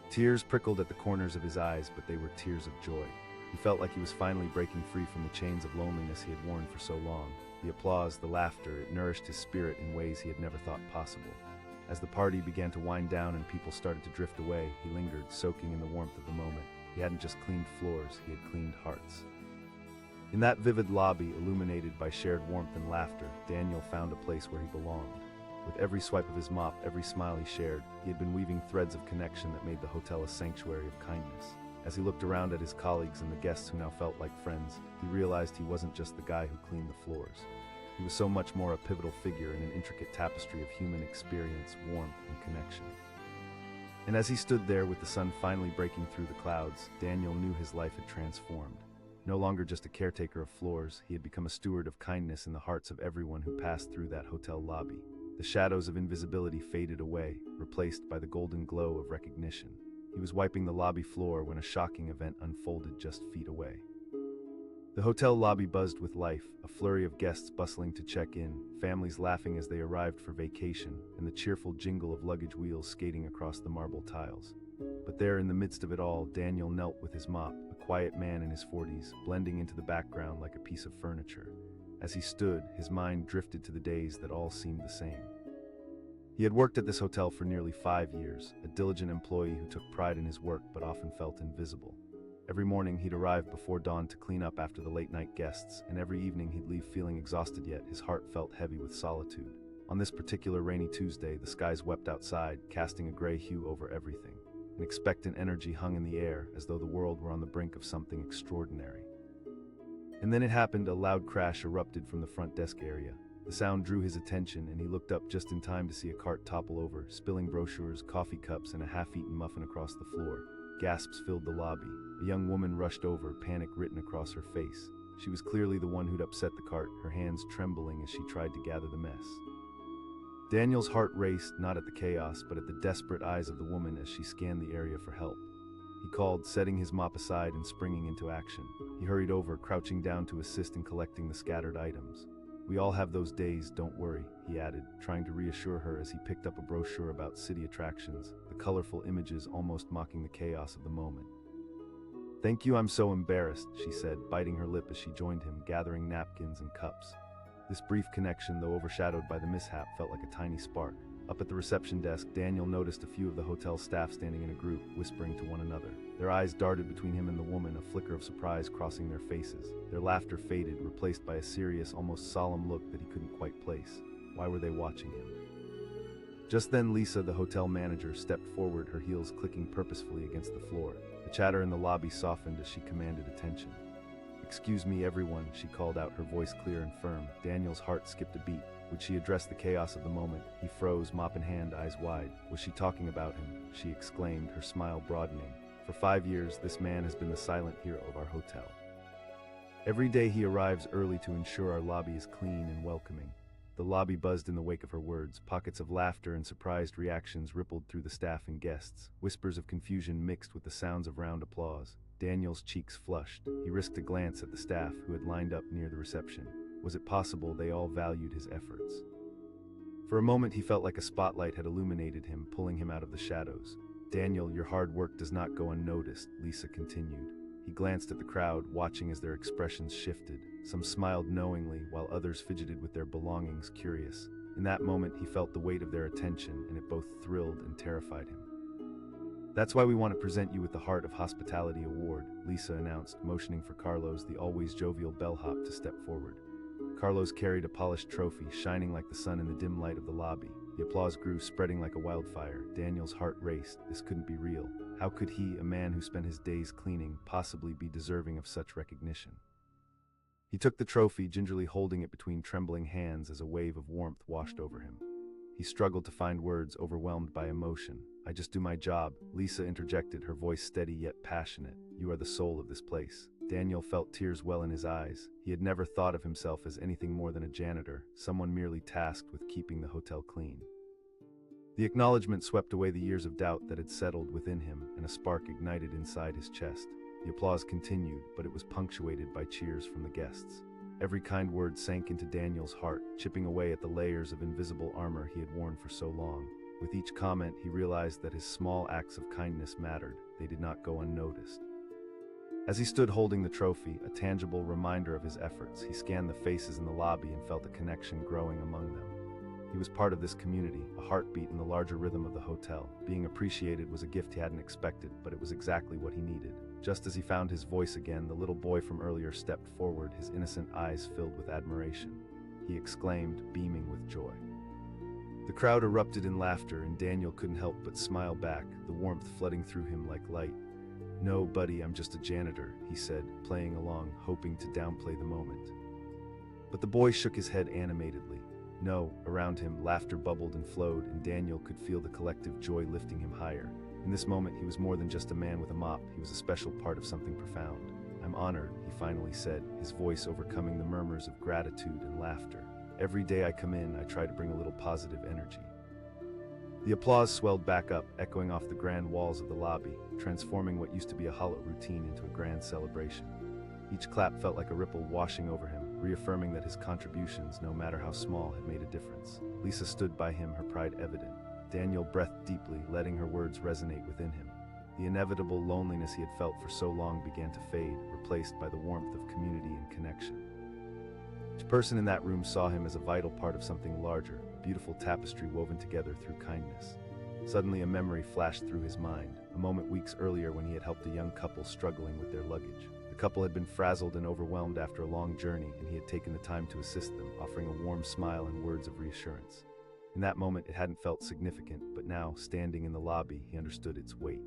Tears prickled at the corners of his eyes, but they were tears of joy. He felt like he was finally breaking free from the chains of loneliness he had worn for so long. The applause, the laughter, it nourished his spirit in ways he had never thought possible. As the party began to wind down and people started to drift away, he lingered, soaking in the warmth of the moment. He hadn't just cleaned floors, he had cleaned hearts. In that vivid lobby, illuminated by shared warmth and laughter, Daniel found a place where he belonged. With every swipe of his mop, every smile he shared, he had been weaving threads of connection that made the hotel a sanctuary of kindness. As he looked around at his colleagues and the guests who now felt like friends, he realized he wasn't just the guy who cleaned the floors. He was so much more a pivotal figure in an intricate tapestry of human experience, warmth, and connection. And as he stood there with the sun finally breaking through the clouds, Daniel knew his life had transformed. No longer just a caretaker of floors, he had become a steward of kindness in the hearts of everyone who passed through that hotel lobby. The shadows of invisibility faded away, replaced by the golden glow of recognition. He was wiping the lobby floor when a shocking event unfolded just feet away. The hotel lobby buzzed with life, a flurry of guests bustling to check in, families laughing as they arrived for vacation, and the cheerful jingle of luggage wheels skating across the marble tiles. But there, in the midst of it all, Daniel knelt with his mop, a quiet man in his 40s, blending into the background like a piece of furniture. As he stood, his mind drifted to the days that all seemed the same. He had worked at this hotel for nearly 5 years, a diligent employee who took pride in his work but often felt invisible. Every morning he'd arrive before dawn to clean up after the late-night guests, and every evening he'd leave feeling exhausted, yet his heart felt heavy with solitude. On this particular rainy Tuesday, the skies wept outside, casting a gray hue over everything. An expectant energy hung in the air, as though the world were on the brink of something extraordinary. And then it happened. A loud crash erupted from the front desk area. The sound drew his attention, and he looked up just in time to see a cart topple over, spilling brochures, coffee cups, and a half-eaten muffin across the floor. Gasps filled the lobby. A young woman rushed over, panic written across her face. She was clearly the one who'd upset the cart, her hands trembling as she tried to gather the mess. Daniel's heart raced, not at the chaos, but at the desperate eyes of the woman as she scanned the area for help. He called, setting his mop aside and springing into action. He hurried over, crouching down to assist in collecting the scattered items. "We all have those days, don't worry," he added, trying to reassure her as he picked up a brochure about city attractions, the colorful images almost mocking the chaos of the moment. "Thank you, I'm so embarrassed," she said, biting her lip as she joined him, gathering napkins and cups. This brief connection, though overshadowed by the mishap, felt like a tiny spark. Up at the reception desk, Daniel noticed a few of the hotel staff standing in a group, whispering to one another. Their eyes darted between him and the woman, a flicker of surprise crossing their faces. Their laughter faded, replaced by a serious, almost solemn look that he couldn't quite place. Why were they watching him? Just then Lisa, the hotel manager, stepped forward, her heels clicking purposefully against the floor. The chatter in the lobby softened as she commanded attention. "Excuse me, everyone," she called out, her voice clear and firm. Daniel's heart skipped a beat. Would she address the chaos of the moment? He froze, mop in hand, eyes wide. Was she talking about him? She exclaimed, her smile broadening. "For 5 years, this man has been the silent hero of our hotel. Every day he arrives early to ensure our lobby is clean and welcoming." The lobby buzzed in the wake of her words. Pockets of laughter and surprised reactions rippled through the staff and guests. Whispers of confusion mixed with the sounds of round applause. Daniel's cheeks flushed. He risked a glance at the staff who had lined up near the reception. Was it possible they all valued his efforts? For a moment he felt like a spotlight had illuminated him, pulling him out of the shadows. "Daniel, your hard work does not go unnoticed," Lisa continued. He glanced at the crowd, watching as their expressions shifted. Some smiled knowingly, while others fidgeted with their belongings, curious. In that moment he felt the weight of their attention, and it both thrilled and terrified him. "That's why we want to present you with the Heart of Hospitality Award," Lisa announced, motioning for Carlos, the always jovial bellhop, to step forward. Carlos carried a polished trophy, shining like the sun in the dim light of the lobby. The applause grew, spreading like a wildfire. Daniel's heart raced. This couldn't be real. How could he, a man who spent his days cleaning, possibly be deserving of such recognition? He took the trophy, gingerly holding it between trembling hands as a wave of warmth washed over him. He struggled to find words, overwhelmed by emotion. "I just do my job," Lisa interjected, her voice steady yet passionate. "You are the soul of this place." Daniel felt tears well in his eyes. He had never thought of himself as anything more than a janitor, someone merely tasked with keeping the hotel clean. The acknowledgement swept away the years of doubt that had settled within him, and a spark ignited inside his chest. The applause continued, but it was punctuated by cheers from the guests. Every kind word sank into Daniel's heart, chipping away at the layers of invisible armor he had worn for so long. With each comment, he realized that his small acts of kindness mattered. They did not go unnoticed. As he stood holding the trophy, a tangible reminder of his efforts, he scanned the faces in the lobby and felt a connection growing among them. He was part of this community, a heartbeat in the larger rhythm of the hotel. Being appreciated was a gift he hadn't expected, but it was exactly what he needed. Just as he found his voice again, the little boy from earlier stepped forward, his innocent eyes filled with admiration. He exclaimed, beaming with joy. The crowd erupted in laughter, and Daniel couldn't help but smile back, the warmth flooding through him like light. "No, buddy, I'm just a janitor," he said, playing along, hoping to downplay the moment. But the boy shook his head animatedly. No, around him, laughter bubbled and flowed, and Daniel could feel the collective joy lifting him higher. In this moment, he was more than just a man with a mop. He was a special part of something profound. "I'm honored," he finally said, his voice overcoming the murmurs of gratitude and laughter. "Every day I come in, I try to bring a little positive energy." The applause swelled back up, echoing off the grand walls of the lobby, transforming what used to be a hollow routine into a grand celebration. Each clap felt like a ripple washing over him, reaffirming that his contributions, no matter how small, had made a difference. Lisa stood by him, her pride evident. Daniel breathed deeply, letting her words resonate within him. The inevitable loneliness he had felt for so long began to fade, replaced by the warmth of community and connection. Each person in that room saw him as a vital part of something larger, a beautiful tapestry woven together through kindness. Suddenly a memory flashed through his mind, a moment weeks earlier when he had helped a young couple struggling with their luggage. The couple had been frazzled and overwhelmed after a long journey, and he had taken the time to assist them, offering a warm smile and words of reassurance. In that moment, it hadn't felt significant, but now, standing in the lobby, he understood its weight.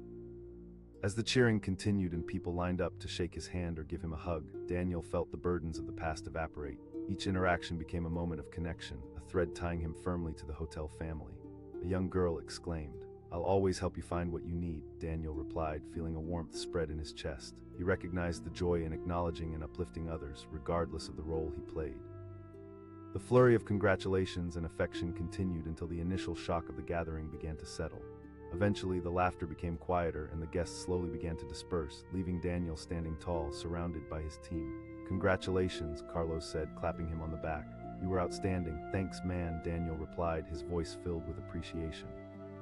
As the cheering continued and people lined up to shake his hand or give him a hug, Daniel felt the burdens of the past evaporate. Each interaction became a moment of connection, a thread tying him firmly to the hotel family. A young girl exclaimed, "I'll always help you find what you need," Daniel replied, feeling a warmth spread in his chest. He recognized the joy in acknowledging and uplifting others, regardless of the role he played. The flurry of congratulations and affection continued until the initial shock of the gathering began to settle. Eventually, the laughter became quieter and the guests slowly began to disperse, leaving Daniel standing tall, surrounded by his team. "Congratulations," Carlos said, clapping him on the back. "You were outstanding." "Thanks, man," Daniel replied, his voice filled with appreciation.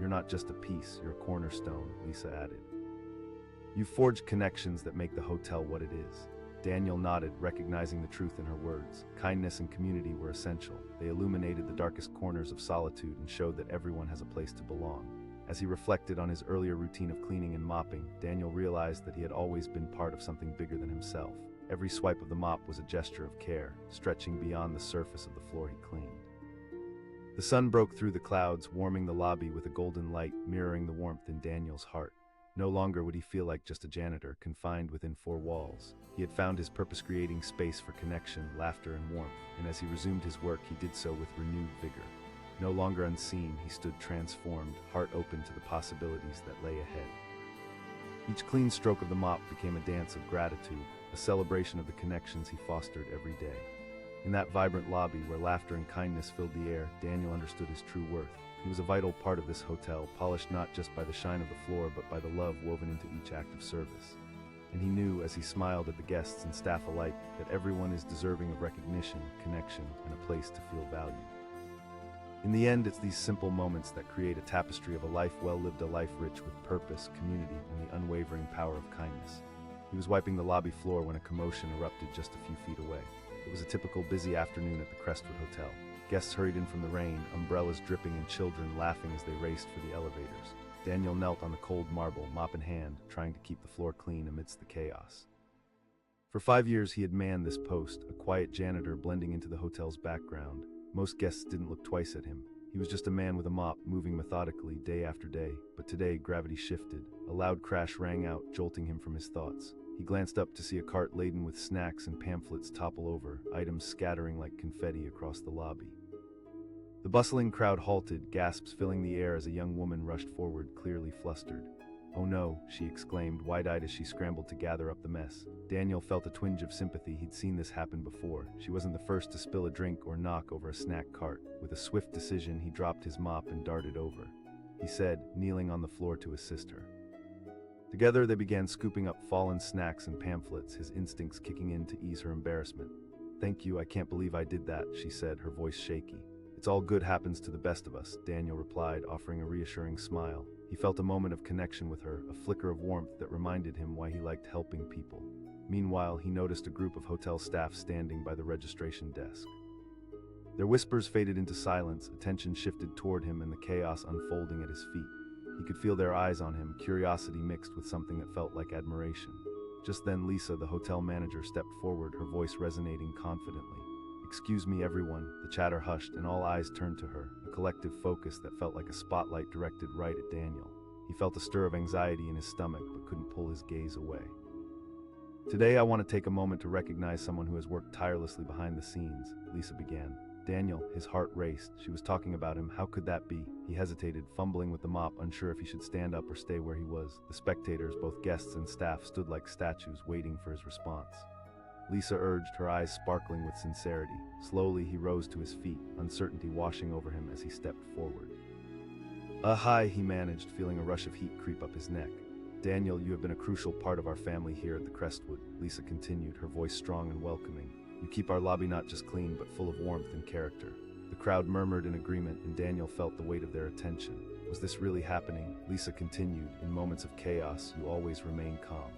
"You're not just a piece, you're a cornerstone," Lisa added. "You've forged connections that make the hotel what it is." Daniel nodded, recognizing the truth in her words. Kindness and community were essential. They illuminated the darkest corners of solitude and showed that everyone has a place to belong. As he reflected on his earlier routine of cleaning and mopping, Daniel realized that he had always been part of something bigger than himself. Every swipe of the mop was a gesture of care, stretching beyond the surface of the floor he cleaned. The sun broke through the clouds, warming the lobby with a golden light, mirroring the warmth in Daniel's heart. No longer would he feel like just a janitor, confined within four walls. He had found his purpose, creating space for connection, laughter, and warmth, and as he resumed his work, he did so with renewed vigor. No longer unseen, he stood transformed, heart open to the possibilities that lay ahead. Each clean stroke of the mop became a dance of gratitude, a celebration of the connections he fostered every day. In that vibrant lobby where laughter and kindness filled the air, Daniel understood his true worth. He was a vital part of this hotel, polished not just by the shine of the floor, but by the love woven into each act of service. And he knew, as he smiled at the guests and staff alike, that everyone is deserving of recognition, connection, and a place to feel valued. In the end, it's these simple moments that create a tapestry of a life well lived, a life rich with purpose, community, and the unwavering power of kindness. He was wiping the lobby floor when a commotion erupted just a few feet away. It was a typical busy afternoon at the Crestwood Hotel. Guests hurried in from the rain, umbrellas dripping and children laughing as they raced for the elevators. Daniel knelt on the cold marble, mop in hand, trying to keep the floor clean amidst the chaos. For 5 years he had manned this post, a quiet janitor blending into the hotel's background. Most guests didn't look twice at him. He was just a man with a mop, moving methodically day after day. But today, gravity shifted. A loud crash rang out, jolting him from his thoughts. He glanced up to see a cart laden with snacks and pamphlets topple over, items scattering like confetti across the lobby. The bustling crowd halted, gasps filling the air as a young woman rushed forward, clearly flustered. "Oh no," she exclaimed, wide-eyed as she scrambled to gather up the mess. Daniel felt a twinge of sympathy. He'd seen this happen before. She wasn't the first to spill a drink or knock over a snack cart. With a swift decision, he dropped his mop and darted over. He said, kneeling on the floor to assist her. Together they began scooping up fallen snacks and pamphlets, his instincts kicking in to ease her embarrassment. "Thank you, I can't believe I did that," she said, her voice shaky. "It's all good happens to the best of us," Daniel replied, offering a reassuring smile. He felt a moment of connection with her, a flicker of warmth that reminded him why he liked helping people. Meanwhile, he noticed a group of hotel staff standing by the registration desk. Their whispers faded into silence, attention shifted toward him and the chaos unfolding at his feet. He could feel their eyes on him, curiosity mixed with something that felt like admiration. Just then Lisa, the hotel manager, stepped forward, her voice resonating confidently. "Excuse me, everyone." The chatter hushed and all eyes turned to her, a collective focus that felt like a spotlight directed right at Daniel. He felt a stir of anxiety in his stomach but couldn't pull his gaze away. "Today I want to take a moment to recognize someone who has worked tirelessly behind the scenes," Lisa began. Daniel, his heart raced. She was talking about him. How could that be? He hesitated, fumbling with the mop, unsure if he should stand up or stay where he was. The spectators, both guests and staff, stood like statues, waiting for his response. Lisa urged, her eyes sparkling with sincerity. Slowly he rose to his feet, uncertainty washing over him as he stepped forward. Hi," he managed, feeling a rush of heat creep up his neck. "Daniel, you have been a crucial part of our family here at the Crestwood," Lisa continued, her voice strong and welcoming. "You keep our lobby not just clean, but full of warmth and character." The crowd murmured in agreement, and Daniel felt the weight of their attention. Was this really happening? Lisa continued, "In moments of chaos, you always remain calm."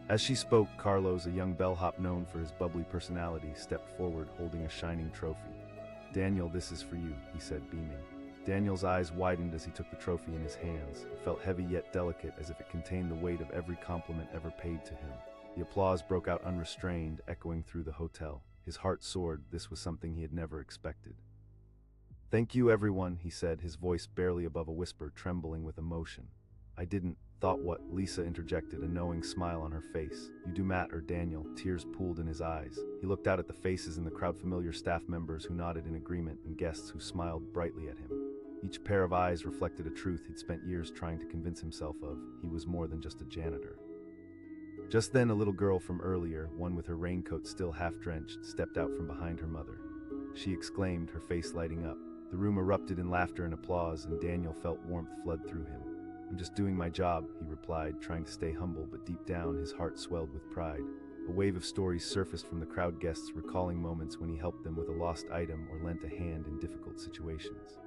As she spoke, Carlos, a young bellhop known for his bubbly personality, stepped forward holding a shining trophy. "Daniel, this is for you," he said, beaming. Daniel's eyes widened as he took the trophy in his hands. It felt heavy yet delicate, as if it contained the weight of every compliment ever paid to him. The applause broke out unrestrained, echoing through the hotel. His heart soared. This was something he had never expected. "Thank you, everyone," he said, his voice barely above a whisper, trembling with emotion. Thought what?" Lisa interjected, a knowing smile on her face. "You do matter, Daniel." Tears pooled in his eyes. He looked out at the faces in the crowd, familiar staff members who nodded in agreement and guests who smiled brightly at him. Each pair of eyes reflected a truth he'd spent years trying to convince himself of. He was more than just a janitor. Just then, a little girl from earlier, one with her raincoat still half-drenched, stepped out from behind her mother. She exclaimed, her face lighting up. The room erupted in laughter and applause, and Daniel felt warmth flood through him. "I'm just doing my job," he replied, trying to stay humble, but deep down his heart swelled with pride. A wave of stories surfaced from the crowd, guests recalling moments when he helped them with a lost item or lent a hand in difficult situations.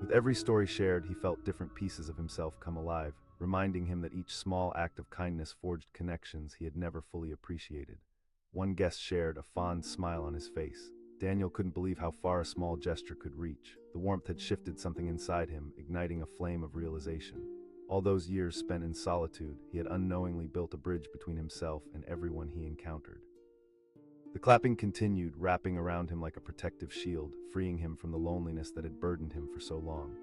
With every story shared, he felt different pieces of himself come alive, reminding him that each small act of kindness forged connections he had never fully appreciated. One guest shared, a fond smile on his face. Daniel couldn't believe how far a small gesture could reach. The warmth had shifted something inside him, igniting a flame of realization. All those years spent in solitude, he had unknowingly built a bridge between himself and everyone he encountered. The clapping continued, wrapping around him like a protective shield, freeing him from the loneliness that had burdened him for so long.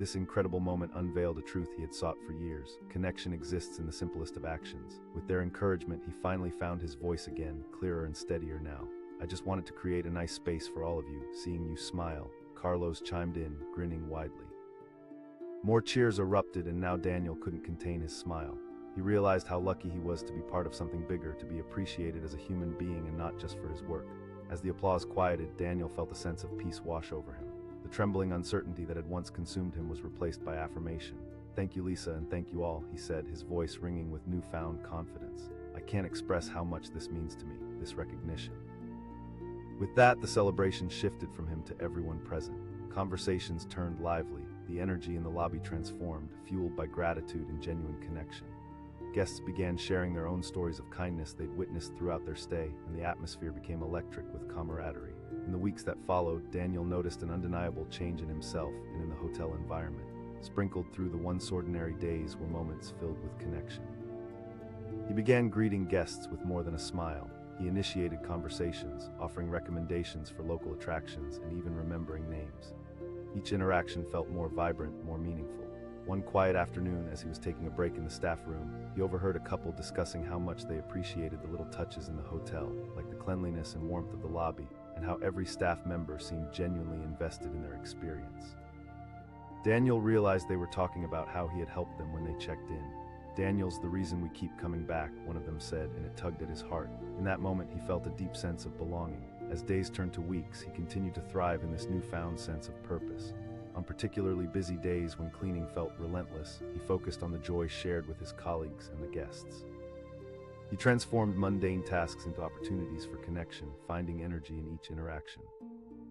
This incredible moment unveiled a truth he had sought for years. Connection exists in the simplest of actions. With their encouragement, he finally found his voice again, clearer and steadier now. I just wanted to create a nice space for all of you, seeing you smile. Carlos chimed in, grinning widely. More cheers erupted, and now Daniel couldn't contain his smile. He realized how lucky he was to be part of something bigger, to be appreciated as a human being and not just for his work. As the applause quieted, Daniel felt a sense of peace wash over him. The trembling uncertainty that had once consumed him was replaced by affirmation. "Thank you, Lisa, and thank you all," he said, his voice ringing with newfound confidence. "I can't express how much this means to me, this recognition." With that, the celebration shifted from him to everyone present. Conversations turned lively, the energy in the lobby transformed, fueled by gratitude and genuine connection. Guests began sharing their own stories of kindness they'd witnessed throughout their stay, and the atmosphere became electric with camaraderie. In the weeks that followed, Daniel noticed an undeniable change in himself and in the hotel environment. Sprinkled through the once ordinary days were moments filled with connection. He began greeting guests with more than a smile. He initiated conversations, offering recommendations for local attractions, and even remembering names. Each interaction felt more vibrant, more meaningful. One quiet afternoon, as he was taking a break in the staff room, he overheard a couple discussing how much they appreciated the little touches in the hotel, like the cleanliness and warmth of the lobby, and how every staff member seemed genuinely invested in their experience. Daniel realized they were talking about how he had helped them when they checked in. "Daniel's the reason we keep coming back," one of them said, and it tugged at his heart. In that moment, he felt a deep sense of belonging. As days turned to weeks, he continued to thrive in this newfound sense of purpose. On particularly busy days when cleaning felt relentless, he focused on the joy shared with his colleagues and the guests. He transformed mundane tasks into opportunities for connection, finding energy in each interaction.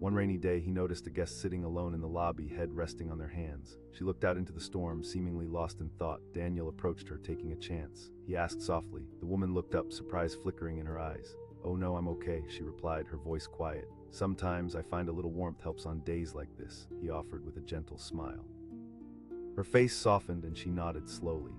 One rainy day, he noticed a guest sitting alone in the lobby, head resting on their hands. She looked out into the storm, seemingly lost in thought. Daniel approached her, taking a chance. He asked softly. The woman looked up, surprise flickering in her eyes. "Oh no, I'm okay," she replied, her voice quiet. "Sometimes I find a little warmth helps on days like this," he offered with a gentle smile. Her face softened and she nodded slowly.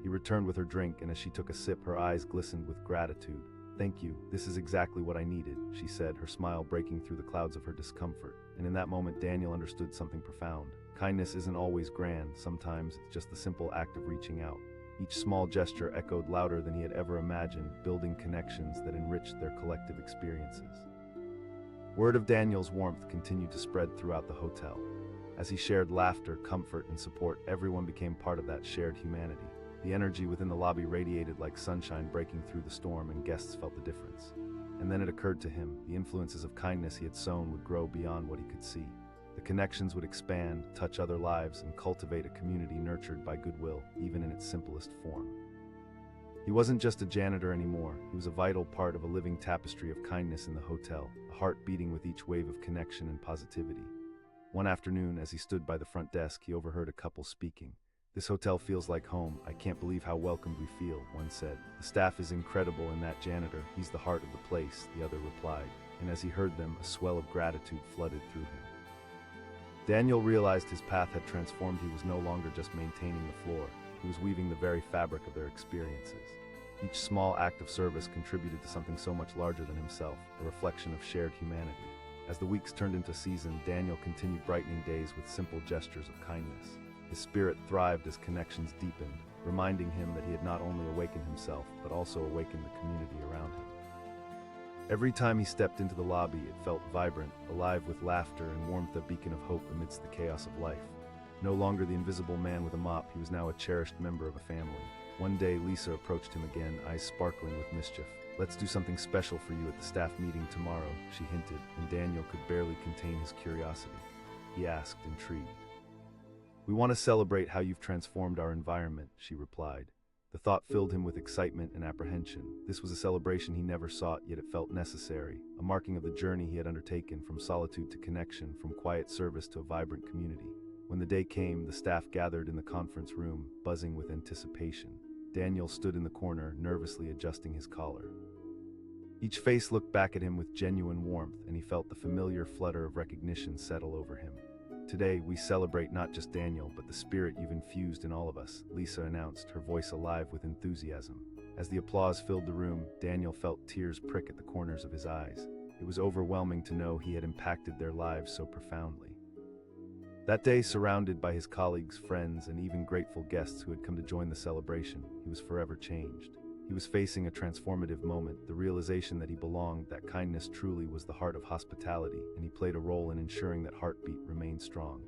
He returned with her drink, and as she took a sip, her eyes glistened with gratitude. "Thank you, this is exactly what I needed," she said, her smile breaking through the clouds of her discomfort. And in that moment, Daniel understood something profound. Kindness isn't always grand, sometimes it's just the simple act of reaching out. Each small gesture echoed louder than he had ever imagined, building connections that enriched their collective experiences. Word of Daniel's warmth continued to spread throughout the hotel. As he shared laughter, comfort, and support, everyone became part of that shared humanity. The energy within the lobby radiated like sunshine breaking through the storm, and guests felt the difference. And then it occurred to him, the influences of kindness he had sown would grow beyond what he could see. The connections would expand, touch other lives, and cultivate a community nurtured by goodwill, even in its simplest form. He wasn't just a janitor anymore, he was a vital part of a living tapestry of kindness in the hotel, a heart beating with each wave of connection and positivity. One afternoon, as he stood by the front desk, he overheard a couple speaking. "This hotel feels like home. I can't believe how welcomed we feel," one said. "The staff is incredible, and that janitor, he's the heart of the place," the other replied. And as he heard them, a swell of gratitude flooded through him. Daniel realized his path had transformed. He was no longer just maintaining the floor. He was weaving the very fabric of their experiences. Each small act of service contributed to something so much larger than himself, a reflection of shared humanity. As the weeks turned into season, Daniel continued brightening days with simple gestures of kindness. His spirit thrived as connections deepened, reminding him that he had not only awakened himself, but also awakened the community around him. Every time he stepped into the lobby, it felt vibrant, alive with laughter and warmth, a beacon of hope amidst the chaos of life. No longer the invisible man with a mop, he was now a cherished member of a family. One day, Lisa approached him again, eyes sparkling with mischief. "Let's do something special for you at the staff meeting tomorrow," she hinted, and Daniel could barely contain his curiosity. He asked, intrigued. "We want to celebrate how you've transformed our environment," she replied. The thought filled him with excitement and apprehension. This was a celebration he never sought, yet it felt necessary, a marking of the journey he had undertaken, from solitude to connection, from quiet service to a vibrant community. When the day came, the staff gathered in the conference room, buzzing with anticipation. Daniel stood in the corner, nervously adjusting his collar. Each face looked back at him with genuine warmth, and he felt the familiar flutter of recognition settle over him. "Today, we celebrate not just Daniel, but the spirit you've infused in all of us," Lisa announced, her voice alive with enthusiasm. As the applause filled the room, Daniel felt tears prick at the corners of his eyes. It was overwhelming to know he had impacted their lives so profoundly. That day, surrounded by his colleagues, friends, and even grateful guests who had come to join the celebration, he was forever changed. He was facing a transformative moment, the realization that he belonged, that kindness truly was the heart of hospitality, and he played a role in ensuring that heartbeat remained strong.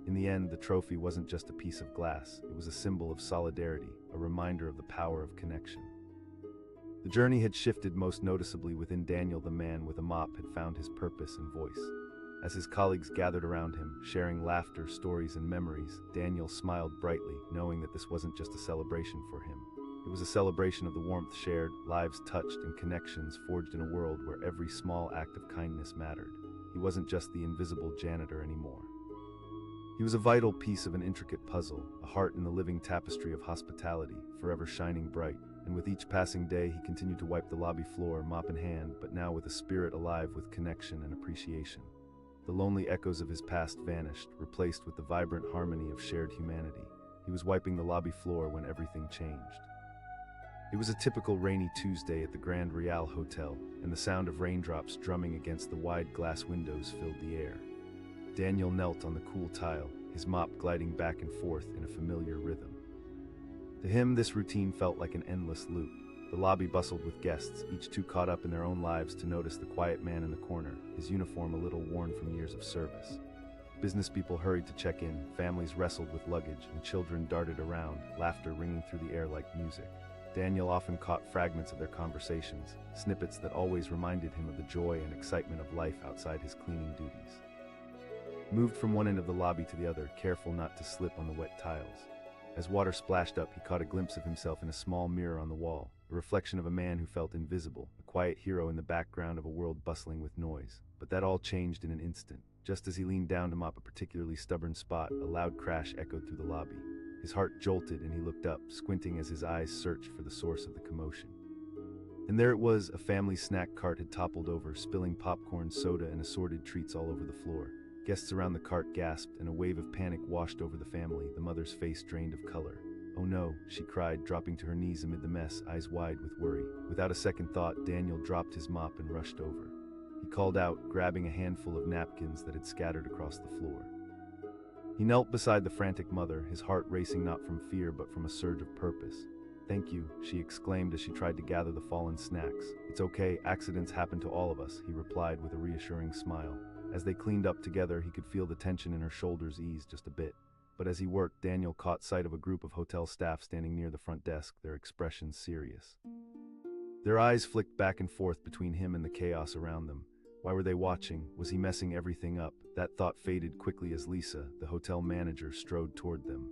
In the end, the trophy wasn't just a piece of glass, it was a symbol of solidarity, a reminder of the power of connection. The journey had shifted most noticeably within Daniel. The man with a mop had found his purpose and voice. As his colleagues gathered around him, sharing laughter, stories, and memories, Daniel smiled brightly, knowing that this wasn't just a celebration for him. It was a celebration of the warmth shared, lives touched, and connections forged in a world where every small act of kindness mattered. He wasn't just the invisible janitor anymore. He was a vital piece of an intricate puzzle, a heart in the living tapestry of hospitality, forever shining bright. And with each passing day, he continued to wipe the lobby floor, mop in hand, but now with a spirit alive with connection and appreciation. The lonely echoes of his past vanished, replaced with the vibrant harmony of shared humanity. He was wiping the lobby floor when everything changed. It was a typical rainy Tuesday at the Grand Real Hotel, and the sound of raindrops drumming against the wide glass windows filled the air. Daniel knelt on the cool tile, his mop gliding back and forth in a familiar rhythm. To him, this routine felt like an endless loop. The lobby bustled with guests, each too caught up in their own lives to notice the quiet man in the corner, his uniform a little worn from years of service. Business people hurried to check in, families wrestled with luggage, and children darted around, laughter ringing through the air like music. Daniel often caught fragments of their conversations, snippets that always reminded him of the joy and excitement of life outside his cleaning duties. Moved from one end of the lobby to the other, careful not to slip on the wet tiles. As water splashed up, he caught a glimpse of himself in a small mirror on the wall, a reflection of a man who felt invisible, a quiet hero in the background of a world bustling with noise. But that all changed in an instant. Just as he leaned down to mop a particularly stubborn spot, a loud crash echoed through the lobby. His heart jolted and he looked up, squinting as his eyes searched for the source of the commotion. And there it was, a family snack cart had toppled over, spilling popcorn, soda, and assorted treats all over the floor. Guests around the cart gasped, and a wave of panic washed over the family, the mother's face drained of color. "Oh no," she cried, dropping to her knees amid the mess, eyes wide with worry. Without a second thought, Daniel dropped his mop and rushed over. He called out, grabbing a handful of napkins that had scattered across the floor. He knelt beside the frantic mother, his heart racing not from fear but from a surge of purpose. "Thank you," she exclaimed as she tried to gather the fallen snacks. "It's okay, accidents happen to all of us," he replied with a reassuring smile. As they cleaned up together, he could feel the tension in her shoulders ease just a bit. But as he worked, Daniel caught sight of a group of hotel staff standing near the front desk, their expressions serious. Their eyes flicked back and forth between him and the chaos around them. Why were they watching? Was he messing everything up? That thought faded quickly as Lisa, the hotel manager, strode toward them.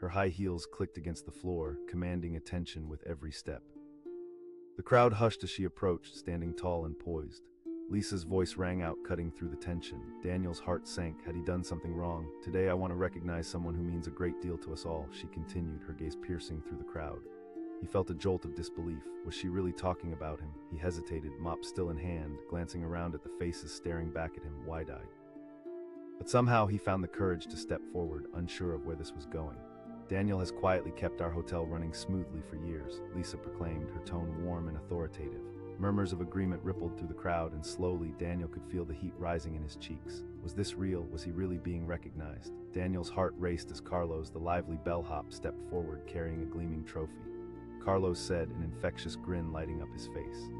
Her high heels clicked against the floor, commanding attention with every step. The crowd hushed as she approached, standing tall and poised. Lisa's voice rang out, cutting through the tension. Daniel's heart sank. Had he done something wrong? "Today I want to recognize someone who means a great deal to us all," she continued, her gaze piercing through the crowd. He felt a jolt of disbelief. Was she really talking about him? He hesitated, mop still in hand, glancing around at the faces staring back at him, wide-eyed. But somehow he found the courage to step forward, unsure of where this was going. "Daniel has quietly kept our hotel running smoothly for years," Lisa proclaimed, her tone warm and authoritative. Murmurs of agreement rippled through the crowd, and slowly Daniel could feel the heat rising in his cheeks. Was this real? Was he really being recognized? Daniel's heart raced as Carlos, the lively bellhop, stepped forward carrying a gleaming trophy. Carlos said, an infectious grin lighting up his face.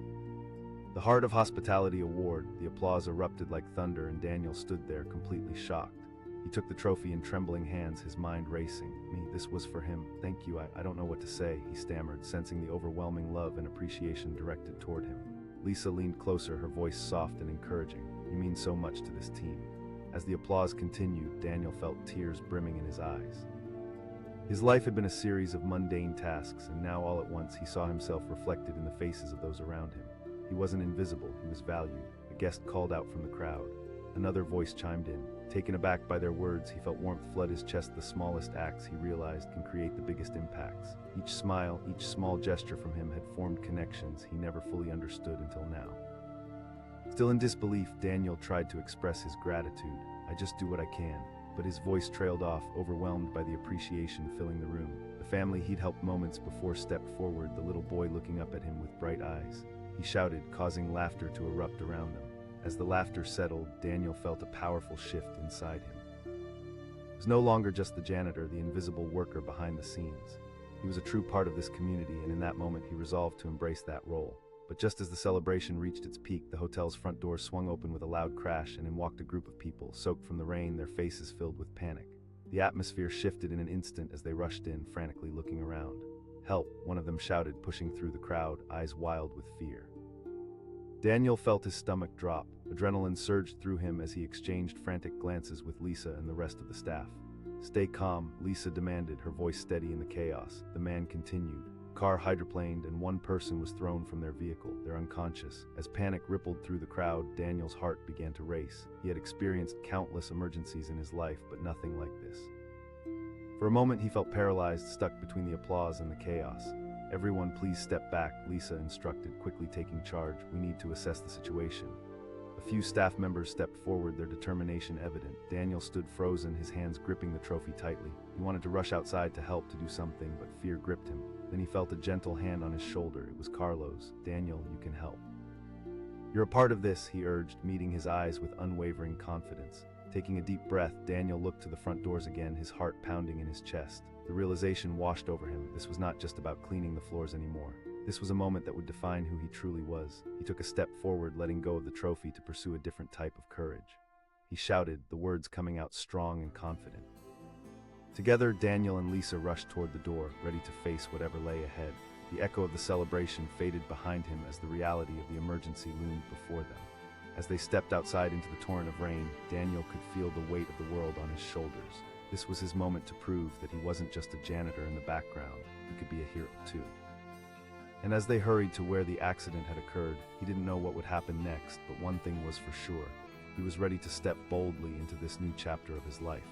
The Heart of Hospitality Award. The applause erupted like thunder, and Daniel stood there completely shocked. He took the trophy in trembling hands, his mind racing. This was for him. "Thank you, I don't know what to say," he stammered, sensing the overwhelming love and appreciation directed toward him. Lisa leaned closer, her voice soft and encouraging. "You mean so much to this team." As the applause continued, Daniel felt tears brimming in his eyes. His life had been a series of mundane tasks, and now all at once he saw himself reflected in the faces of those around him. He wasn't invisible, he was valued. A guest called out from the crowd. Another voice chimed in. Taken aback by their words, he felt warmth flood his chest. The smallest acts, he realized, can create the biggest impacts. Each smile, each small gesture from him had formed connections he never fully understood until now. Still in disbelief, Daniel tried to express his gratitude. "I just do what I can." but his voice trailed off, overwhelmed by the appreciation filling the room. The family he'd helped moments before stepped forward, the little boy looking up at him with bright eyes. He shouted, causing laughter to erupt around them. As the laughter settled, Daniel felt a powerful shift inside him. He was no longer just the janitor, the invisible worker behind the scenes. He was a true part of this community, and in that moment he resolved to embrace that role. But just as the celebration reached its peak, the hotel's front door swung open with a loud crash, and in walked a group of people, soaked from the rain, their faces filled with panic. The atmosphere shifted in an instant as they rushed in, frantically looking around. "Help," one of them shouted, pushing through the crowd, eyes wild with fear. Daniel felt his stomach drop. Adrenaline surged through him as he exchanged frantic glances with Lisa and the rest of the staff. "Stay calm," Lisa demanded, her voice steady in the chaos. The man continued. Car hydroplaned and one person was thrown from their vehicle. They're unconscious. As panic rippled through the crowd, Daniel's heart began to race. He had experienced countless emergencies in his life, but nothing like this. For a moment he felt paralyzed, stuck between the applause and the chaos. "Everyone please step back," Lisa instructed, quickly taking charge. "We need to assess the situation." A few staff members stepped forward, their determination evident. Daniel stood frozen, his hands gripping the trophy tightly. He wanted to rush outside to help, to do something, but fear gripped him. Then he felt a gentle hand on his shoulder. It was Carlos. "Daniel, you can help. You're a part of this," he urged, meeting his eyes with unwavering confidence. Taking a deep breath, Daniel looked to the front doors again, his heart pounding in his chest. The realization washed over him. This was not just about cleaning the floors anymore. This was a moment that would define who he truly was. He took a step forward, letting go of the trophy to pursue a different type of courage. He shouted, the words coming out strong and confident. Together, Daniel and Lisa rushed toward the door, ready to face whatever lay ahead. The echo of the celebration faded behind him as the reality of the emergency loomed before them. As they stepped outside into the torrent of rain, Daniel could feel the weight of the world on his shoulders. This was his moment to prove that he wasn't just a janitor in the background, he could be a hero too. And as they hurried to where the accident had occurred, he didn't know what would happen next, but one thing was for sure. He was ready to step boldly into this new chapter of his life.